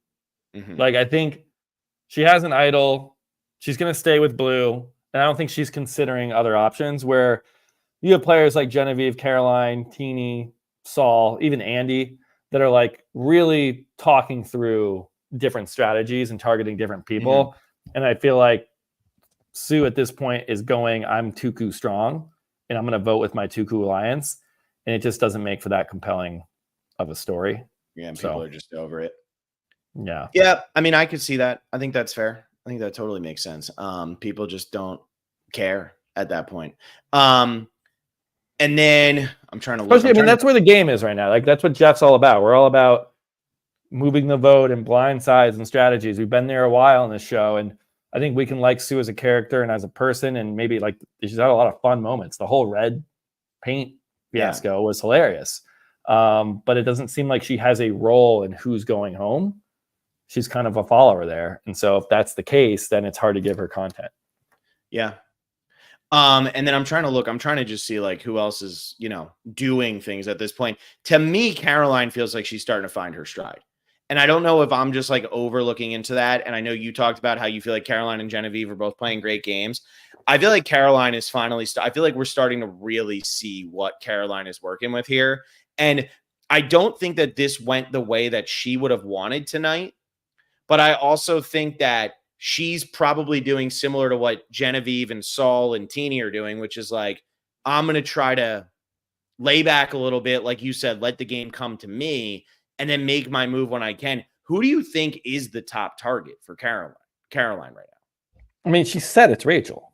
Like, I think she has an idol. She's going to stay with Blue. And I don't think she's considering other options where you have players like Genevieve, Caroline, Teeny, Saul, even Andy that are like really talking through different strategies and targeting different people. And I feel like Sue at this point is going, I'm Tuku strong and I'm going to vote with my Tuku alliance. And it just doesn't make for that compelling of a story. Yeah, and people are just over it. Yeah. Yeah. I mean, I could see that. I think that's fair. I think that totally makes sense. People just don't care at that point. And then I'm trying to look. That's where the game is right now. Like, that's what Jeff's all about. We're all about moving the vote and blind sides and strategies. We've been there a while in this show. And I think we can like Sue as a character and as a person. And maybe like she's had a lot of fun moments. The whole red paint fiasco was hilarious. But it doesn't seem like she has a role in who's going home. She's kind of a follower there. And so if that's the case, then it's hard to give her content. Yeah. And then I'm trying to just see like who else is, doing things at this point. To me, Caroline feels like she's starting to find her stride. And I don't know if I'm just like overlooking into that. And I know you talked about how you feel like Caroline and Genevieve are both playing great games. I feel like Caroline is finally, I feel like we're starting to really see what Caroline is working with here. And I don't think that this went the way that she would have wanted tonight. But I also think that she's probably doing similar to what Genevieve and Saul and Teeny are doing, which is like, I'm going to try to lay back a little bit. Like you said, let the game come to me and then make my move when I can. Who do you think is the top target for Caroline right now? I mean, she said it's Rachel.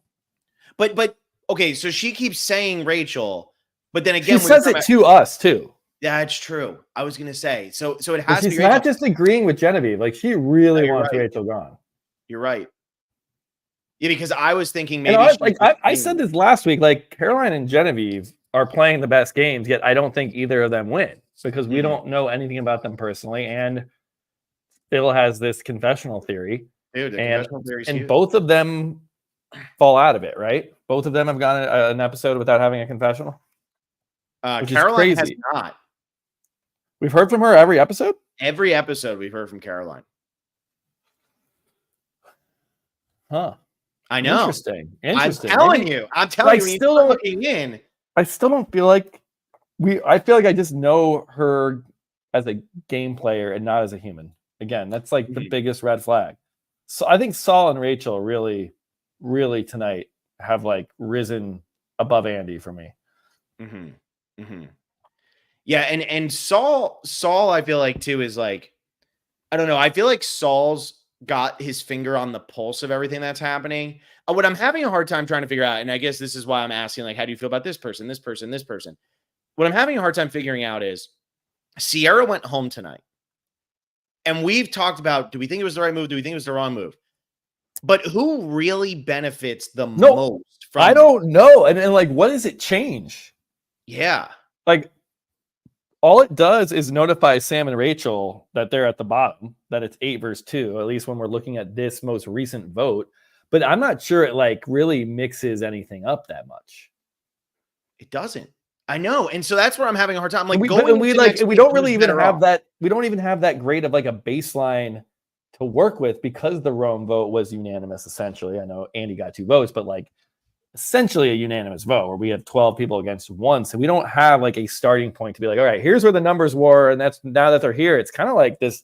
But okay, so she keeps saying Rachel, but then again, she says it to us too. That's true. I was gonna say so it has to be. She's not just agreeing with Genevieve. Like she really wants Rachel gone. You're right. Yeah, because I was thinking maybe I said this last week. Like Caroline and Genevieve are playing the best games, yet I don't think either of them win because we don't know anything about them personally. And Phil has this confessional theory, dude. And both of them fall out of it, right? Both of them have gone an episode without having a confessional. Caroline has not. We've heard from her every episode? Every episode we've heard from Caroline. Huh. I know. Interesting. I'm telling you. I'm telling you. Still looking in. I still don't feel like I feel like I just know her as a game player and not as a human. Again, that's like the biggest red flag. So I think Saul and Rachel really, really tonight have like risen above Andy for me. Yeah, and Saul, I feel like too is like, I don't know. I feel like Saul's got his finger on the pulse of everything that's happening. What I'm having a hard time trying to figure out, and I guess this is why I'm asking, like, how do you feel about this person, this person, this person? What I'm having a hard time figuring out is Sierra went home tonight. And we've talked about, do we think it was the right move? Do we think it was the wrong move? But who really benefits the most from I don't know. And like, what does it change? Yeah. Like, all it does is notify Sam and Rachel that they're at the bottom, that it's 8-2, at least when we're looking at this most recent vote. But I'm not sure it like really mixes anything up that much. It doesn't. I know. And so that's where I'm having a hard time. I'm like, we don't really even have that. We don't even have that great of like a baseline to work with because the Rome vote was unanimous, essentially. I know Andy got 2 votes, but like essentially a unanimous vote where we have 12 people against 1. So we don't have like a starting point to be like, all right, here's where the numbers were. And that's now that they're here, it's kind of like this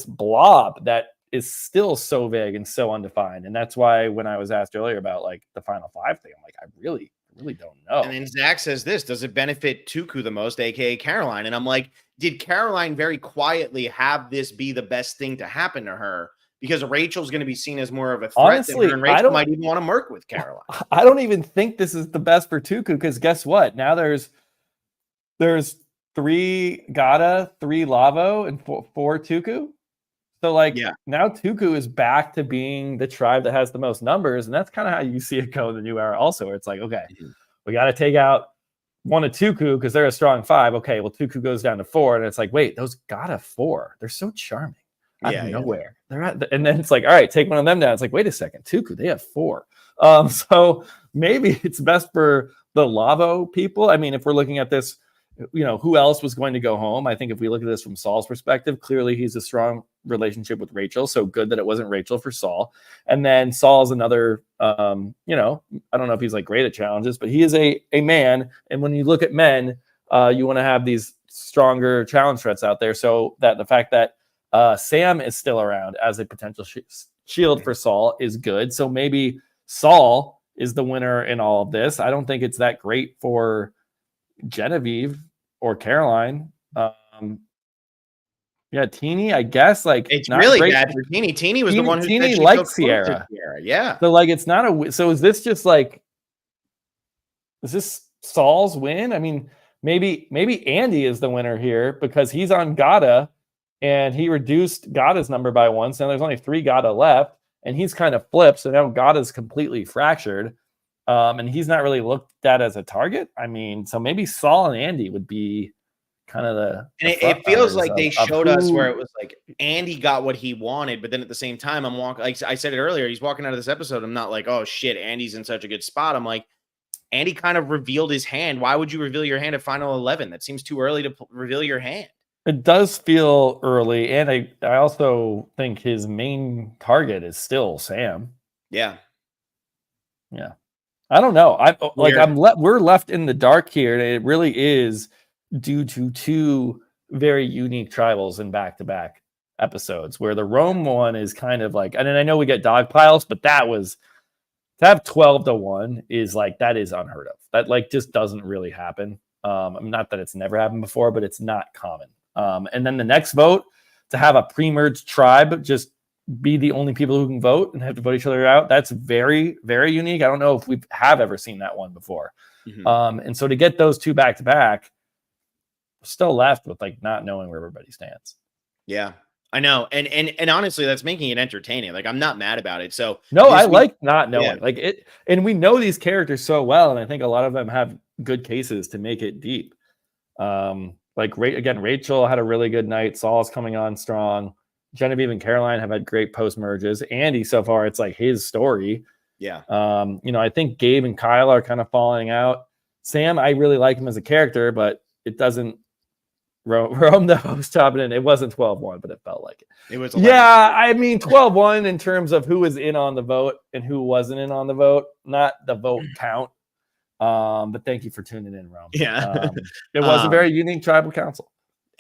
blob that is still so vague and so undefined. And that's why when I was asked earlier about like the final 5 thing, I'm like, I really don't know. And then Zach says this, does it benefit Tuku the most, aka Caroline? And I'm like, did Caroline very quietly have this be the best thing to happen to her? Because Rachel's going to be seen as more of a threat. Honestly, than her, and Rachel might even want to work with Caroline. I don't even think this is the best for Tuku because guess what? Now there's 3 Gata, 3 Lavo, and 4 Tuku. So like now Tuku is back to being the tribe that has the most numbers, and that's kind of how you see it go in the new era. Also, where it's like, okay, we got to take out one of Tuku because they're a strong 5. Okay, well Tuku goes down to 4, and it's like, wait, those Gata 4, they're so charming. Out of nowhere. They're and then it's like, all right, take one of them down. It's like, wait a second, Tuku, they have 4. So maybe it's best for the Lavo people. I mean, if we're looking at this, who else was going to go home? I think if we look at this from Saul's perspective, clearly he's a strong relationship with Rachel. So good that it wasn't Rachel for Saul. And then Saul's another, I don't know if he's like great at challenges, but he is a man. And when you look at men, you want to have these stronger challenge threats out there. So that the fact that Sam is still around as a potential shield for Saul is good. So maybe Saul is the winner in all of this. I don't think it's that great for Genevieve or Caroline. Teeny, I guess like it's really bad for Teeny. Teeny was the one who Teeny liked Sierra. Yeah. So like it's not a. So is this just like? Is this Saul's win? I mean, maybe Andy is the winner here because he's on Gata. And he reduced Gata's number by 1. So now there's only 3 Gata left. And he's kind of flipped. So now Gata's completely fractured. And he's not really looked at as a target. I mean, so maybe Saul and Andy would be kind of the and it feels like they showed us where it was like Andy got what he wanted. But then at the same time, I'm walking, like I said it earlier, he's walking out of this episode. I'm not like, oh shit, Andy's in such a good spot. I'm like, Andy kind of revealed his hand. Why would you reveal your hand at final 11? That seems too early to reveal your hand. It does feel early, and I also think his main target is still Sam. Yeah. Yeah. I don't know. Weird. We're left in the dark here, and it really is due to two very unique tribals in back-to-back episodes, where the Rome one is kind of like, and then I know we get dog piles, but that was to have 12-1 is like, that is unheard of. That like just doesn't really happen. Not that it's never happened before, but it's not common. And then the next vote, to have a pre-merged tribe just be the only people who can vote and have to vote each other out, that's very, very unique. I don't know if we have ever seen that one before. Mm-hmm. And so to get those two back to back, we're still left with like not knowing where everybody stands. Yeah, I know. And honestly, that's making it entertaining. Like, I'm not mad about it. So no, I this week, like not knowing like it, and we know these characters so well, and I think a lot of them have good cases to make it deep. Like Rachel had a really good night. Saul's coming on strong. Genevieve and Caroline have had great post merges. Andy, so far, it's like his story. Yeah. I think Gabe and Kyle are kind of falling out. Sam, I really like him as a character, but it doesn't roam the host top in. It wasn't 12-1, but it felt like it. It was 11. Yeah, I mean 12-1 in terms of who was in on the vote and who wasn't in on the vote, not the vote count. But thank you for tuning in, Rome. Yeah. It was a very unique tribal council.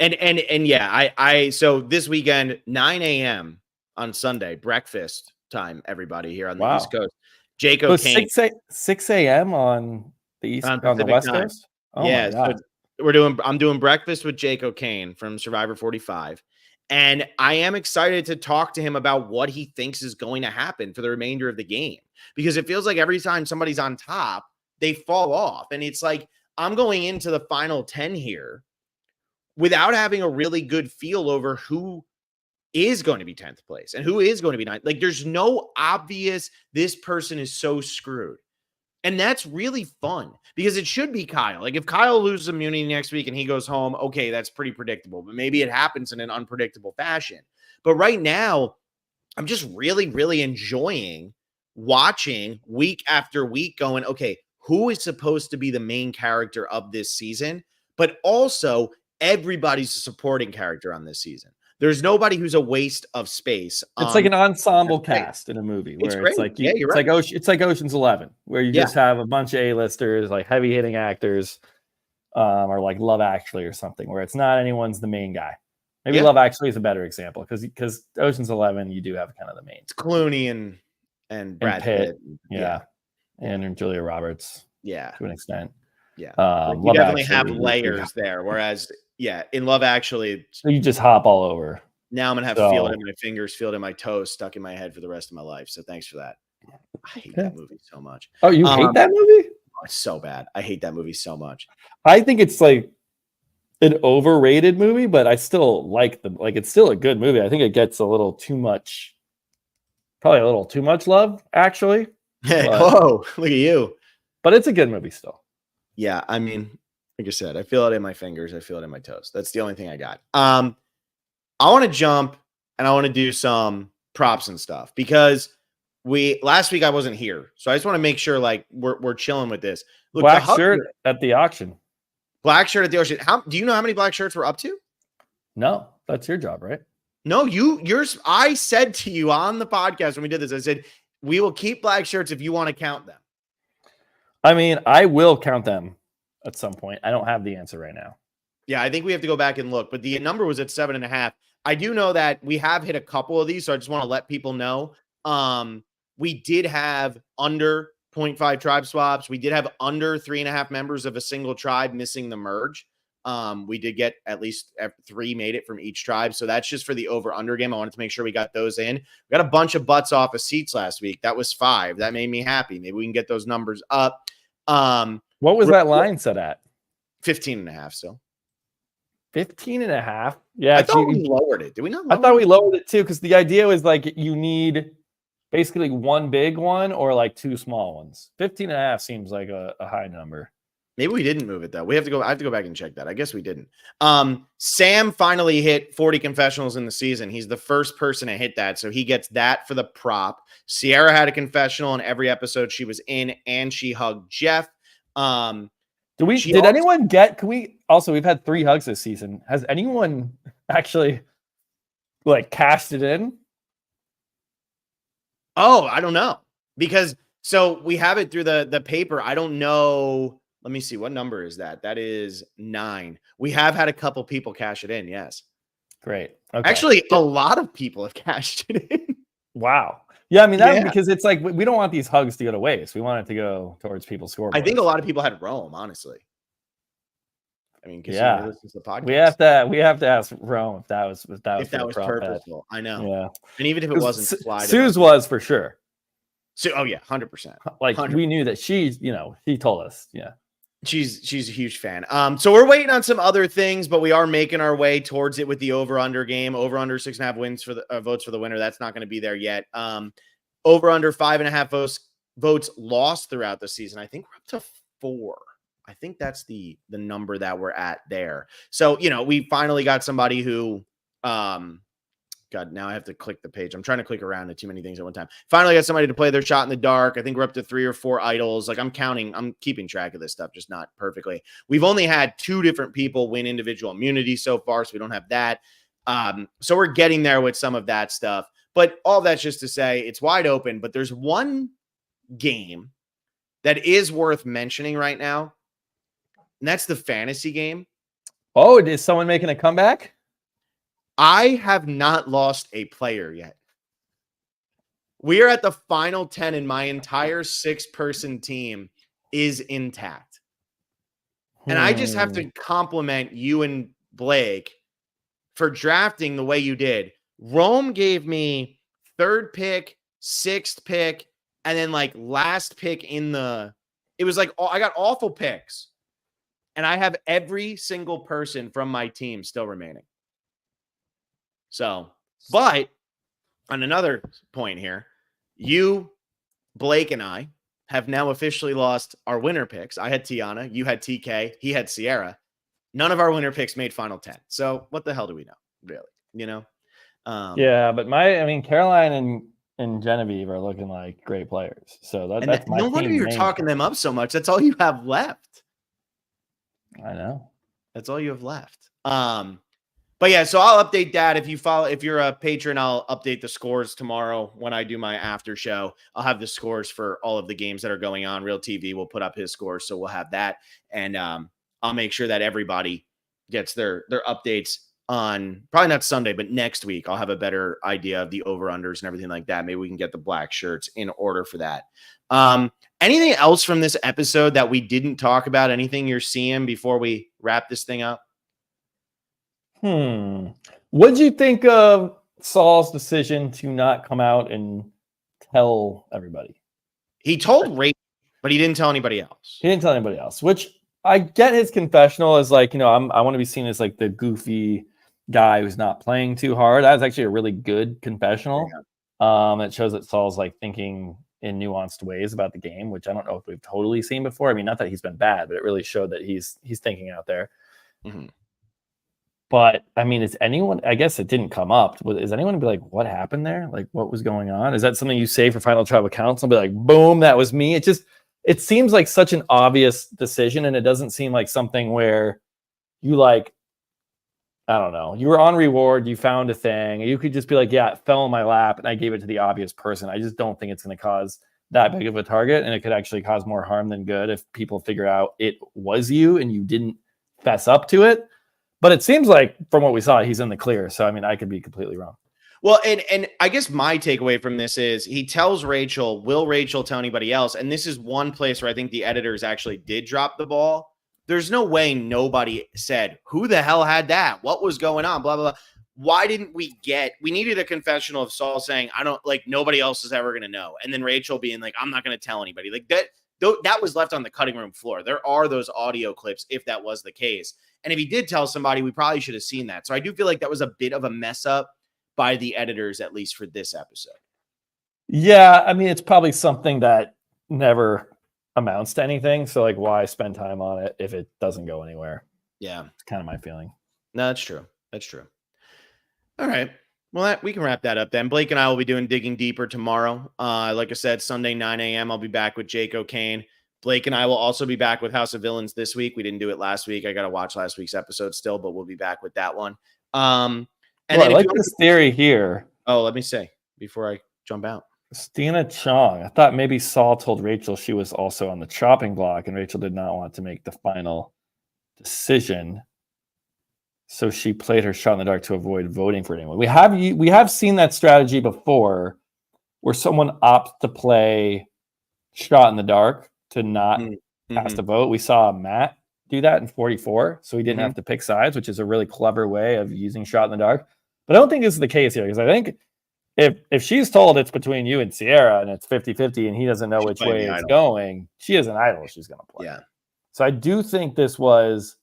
And yeah, so this weekend, 9 a.m. on Sunday, breakfast time, everybody here on the East Coast. Jake O'Kane. 6 a.m. on the East on the West time. Coast. Oh yeah, my God. So I'm doing breakfast with Jake O'Kane from Survivor 45. And I am excited to talk to him about what he thinks is going to happen for the remainder of the game. Because it feels like every time somebody's on top, they fall off. And it's like, I'm going into the final 10 here without having a really good feel over who is going to be 10th place and who is going to be 9th. Like, there's no obvious, this person is so screwed. And that's really fun because it should be Kyle. Like, if Kyle loses immunity next week and he goes home, okay, that's pretty predictable, but maybe it happens in an unpredictable fashion. But right now, I'm just really, really enjoying watching week after week going, okay, who is supposed to be the main character of this season? But also, everybody's a supporting character on this season. There's nobody who's a waste of space. It's like an ensemble cast in a movie where it's like it's like Ocean's 11, where you just have a bunch of A-listers, like heavy hitting actors, or like Love Actually or something, where it's not anyone's the main guy. Maybe Love Actually is a better example because Ocean's 11, you do have kind of the main. It's Clooney and Brad Pitt. And Julia Roberts. Yeah, to an extent. Yeah, you definitely have layers there. Whereas, in Love Actually, so you just hop all over. Now I'm gonna have feel it in my fingers, feel it in my toes, stuck in my head for the rest of my life. So thanks for that. I hate that movie so much. Oh, you hate that movie? Oh, it's so bad. I hate that movie so much. I think it's like an overrated movie, but I still like it's still a good movie. I think it gets a little too much, probably a little too much love, actually. Whoa, look at you. But it's a good movie still. Yeah, I mean, like I said, I feel it in my fingers. I feel it in my toes. That's the only thing I got. I want to jump and I want to do some props and stuff because last week I wasn't here. So I just want to make sure like we're chilling with this. Look, black shirt at the auction. Black shirt at the auction. Do you know how many black shirts we're up to? No, that's your job, right? No, yours. I said to you on the podcast when we did this, I said, we will keep black shirts if you want to count them. I mean, I will count them at some point. I don't have the answer right now. Yeah, I think we have to go back and look, but the number was at 7.5. I do know that we have hit a couple of these, so I just want to let people know. We did have under 0.5 tribe swaps. We did have under 3.5 members of a single tribe missing the merge. We did get at least 3 made it from each tribe. So that's just for the over-under game. I wanted to make sure we got those in. We got a bunch of butts off of seats last week. That was 5. That made me happy. Maybe we can get those numbers up. What was that line set at? 15.5 still. 15.5? Yeah. I thought we lowered it. Did we not lower I thought we lowered it too, because the idea was like you need basically one big one or like 2 small ones. 15.5 seems like a high number. Maybe we didn't move it though. I have to go back and check that. I guess we didn't. Sam finally hit 40 confessionals in the season. He's the first person to hit that. So he gets that for the prop. Sierra had a confessional in every episode she was in, and she hugged Jeff. Did anyone get, also, we've had 3 hugs this season. Has anyone actually like cashed it in? Oh, I don't know. Because so we have it through the paper. I don't know. Let me see. What number is that? That is 9. We have had a couple people cash it in. Yes. Great. Okay. Actually, a lot of people have cashed it in. Wow. Yeah, I mean that's Yeah. because it's like we don't want these hugs to go to waste. We want it to go towards people's scoreboards. I think a lot of people had Rome, honestly. I mean, because he listens to the podcast. We have to ask Rome if that was purposeful. I know. Yeah. And even if it wasn't slided. Sue's was for sure. So, oh yeah, 100%. Like 100%. We knew that she's, he told us. Yeah. She's a huge fan. So we're waiting on some other things, but we are making our way towards it with the over/under game. Over/under 6.5 wins for the votes for the winner. That's not going to be there yet. Over/under 5.5 votes lost throughout the season. I think we're up to 4. I think that's the number that we're at there. So, we finally got somebody who, God, now I have to click the page. I'm trying to click around to too many things at one time. Finally got somebody to play their shot in the dark. I think we're up to 3 or 4 idols. Like I'm keeping track of this stuff, just not perfectly. We've only had 2 different people win individual immunity so far, so we don't have that. So we're getting there with some of that stuff. But all that's just to say it's wide open, but there's one game that is worth mentioning right now, and that's the fantasy game. Oh, is someone making a comeback? I have not lost a player yet. We are at the final 10 and my entire 6-person team is intact. And I just have to compliment you and Blake for drafting the way you did. Rome gave me 3rd pick, 6th pick, and then like last pick it was like, I got awful picks. And I have every single person from my team still remaining. So, but on another point here, you, Blake, and I have now officially lost our winner picks. I had Tiana, you had TK, he had Sierra. None of our winner picks made final 10. So what the hell do we know, really? Yeah, but Caroline and Genevieve are looking like great players. So that's my no wonder you're talking them up so much. That's all you have left. I know. That's all you have left. But yeah, so I'll update that. If you're a patron, I'll update the scores tomorrow when I do my after show. I'll have the scores for all of the games that are going on. Real TV will put up his scores, so we'll have that. And I'll make sure that everybody gets their updates on probably not Sunday, but next week. I'll have a better idea of the over-unders and everything like that. Maybe we can get the black shirts in order for that. Anything else from this episode that we didn't talk about? Anything you're seeing before we wrap this thing up? What'd you think of Saul's decision to not come out and tell everybody? He told Rachel, but he didn't tell anybody else. He didn't tell anybody else, which I get his confessional as like, I want to be seen as like the goofy guy who's not playing too hard. That was actually a really good confessional. Yeah. It shows that Saul's like thinking in nuanced ways about the game, which I don't know if we've totally seen before. I mean, not that he's been bad, but it really showed that he's thinking out there. Mm-hmm. But I mean, I guess it didn't come up. Is anyone gonna be like, what happened there? Like, what was going on? Is that something you say for Final Tribal Council? Be like, boom, that was me. It seems like such an obvious decision. And it doesn't seem like something where you like, I don't know, you were on reward, you found a thing, and you could just be like, yeah, it fell in my lap and I gave it to the obvious person. I just don't think it's going to cause that big of a target. And it could actually cause more harm than good if people figure out it was you and you didn't fess up to it. But it seems like from what we saw, he's in the clear. So, I mean, I could be completely wrong. Well, and I guess my takeaway from this is he tells Rachel, will Rachel tell anybody else? And this is one place where I think the editors actually did drop the ball. There's no way nobody said, who the hell had that? What was going on? Blah, blah, blah. Why didn't we needed a confessional of Saul saying, nobody else is ever going to know. And then Rachel being like, I'm not going to tell anybody. Like that was left on the cutting room floor. There are those audio clips if that was the case. And if he did tell somebody, we probably should have seen that. So I do feel like that was a bit of a mess up by the editors, at least for this episode. Yeah, I mean, it's probably something that never amounts to anything. So, like, why spend time on it if it doesn't go anywhere? Yeah. It's kind of my feeling. No, that's true. That's true. All right. Well, we can wrap that up then. Blake and I will be doing Digging Deeper tomorrow. Like I said, Sunday, 9 a.m., I'll be back with Jake O'Kane. Blake and I will also be back with House of Villains this week. We didn't do it last week. I got to watch last week's episode still, but we'll be back with that one. And then I like this theory here. Oh, let me say before I jump out. Stina Chong. I thought maybe Saul told Rachel she was also on the chopping block, and Rachel did not want to make the final decision. So she played her shot in the dark to avoid voting for anyone. We have seen that strategy before, where someone opts to play shot in the dark to not cast a vote. We saw Matt do that in 44, so he didn't have to pick sides, which is a really clever way of using shot in the dark. But I don't think this is the case here, because I think if she's told it's between you and Sierra and it's 50-50 and he doesn't know which way it's going, she has an idol she's going to play. Yeah. So I do think this was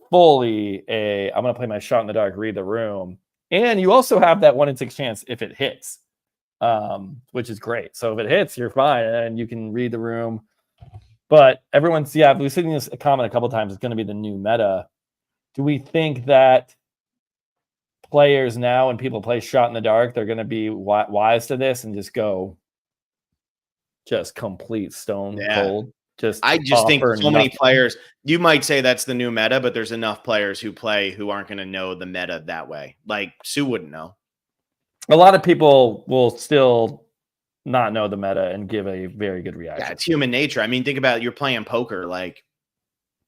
fully I'm going to play my shot in the dark, read the room. And you also have that 1 in 6 chance if it hits, which is great. So if it hits, you're fine and you can read the room. But we've seen this comment a couple of times. It's going to be the new meta. Do we think that players now, when people play shot in the dark, they're going to be wise to this and just go complete stone cold? I just think so many players, you might say that's the new meta, but there's enough players who play who aren't going to know the meta that way. Like Sue wouldn't know. A lot of people will still not know the meta and give a very good reaction. Yeah, it's human nature. I mean, think about it. You're playing poker. Like,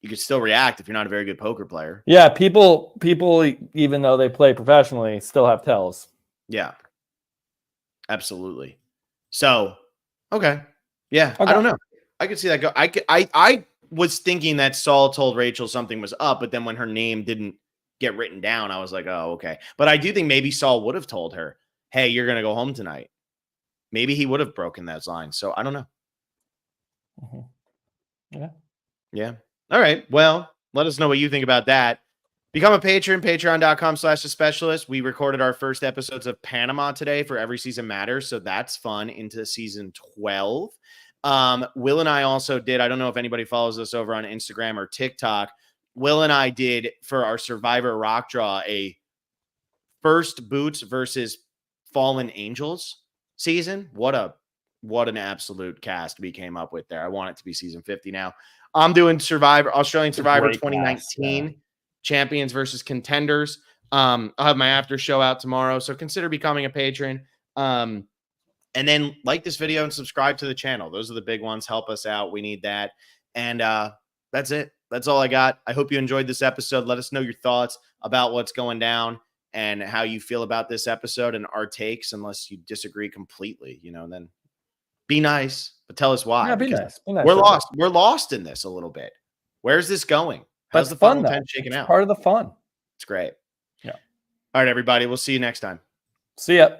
you could still react if you're not a very good poker player. Yeah, people, even though they play professionally, still have tells. Yeah, absolutely. So, okay. Yeah, okay. I don't know. I could see that go. I was thinking that Saul told Rachel something was up, but then when her name didn't get written down, I was like, oh, okay. But I do think maybe Saul would have told her, hey, you're going to go home tonight. Maybe he would have broken that line. So I don't know. Yeah. Yeah. All right. Well, let us know what you think about that. Become a patron, patreon.com/thespecialist. We recorded our first episodes of Panama today for Every Season Matters. So that's fun into season 12. Will and I also did, I don't know if anybody follows us over on Instagram or TikTok. Will and I did for our Survivor Rock Draw a First Boots versus Fallen Angels season. What an absolute cast we came up with there. I want it to be season 50 now. I'm doing Australian Survivor 2019 cast, champions versus contenders. I'll have my after show out tomorrow, so consider becoming a patron. And then like this video and subscribe to the channel. Those are the big ones. Help us out. We need that. And that's it. That's all I got. I hope you enjoyed this episode. Let us know your thoughts about what's going down and how you feel about this episode and our takes, unless you disagree completely, then be nice, but tell us why. Yeah, be nice. We're lost. We're lost in this a little bit. Where's this going? How's the final 10 shaking out? Part of the fun. It's great. Yeah. All right, everybody. We'll see you next time. See ya.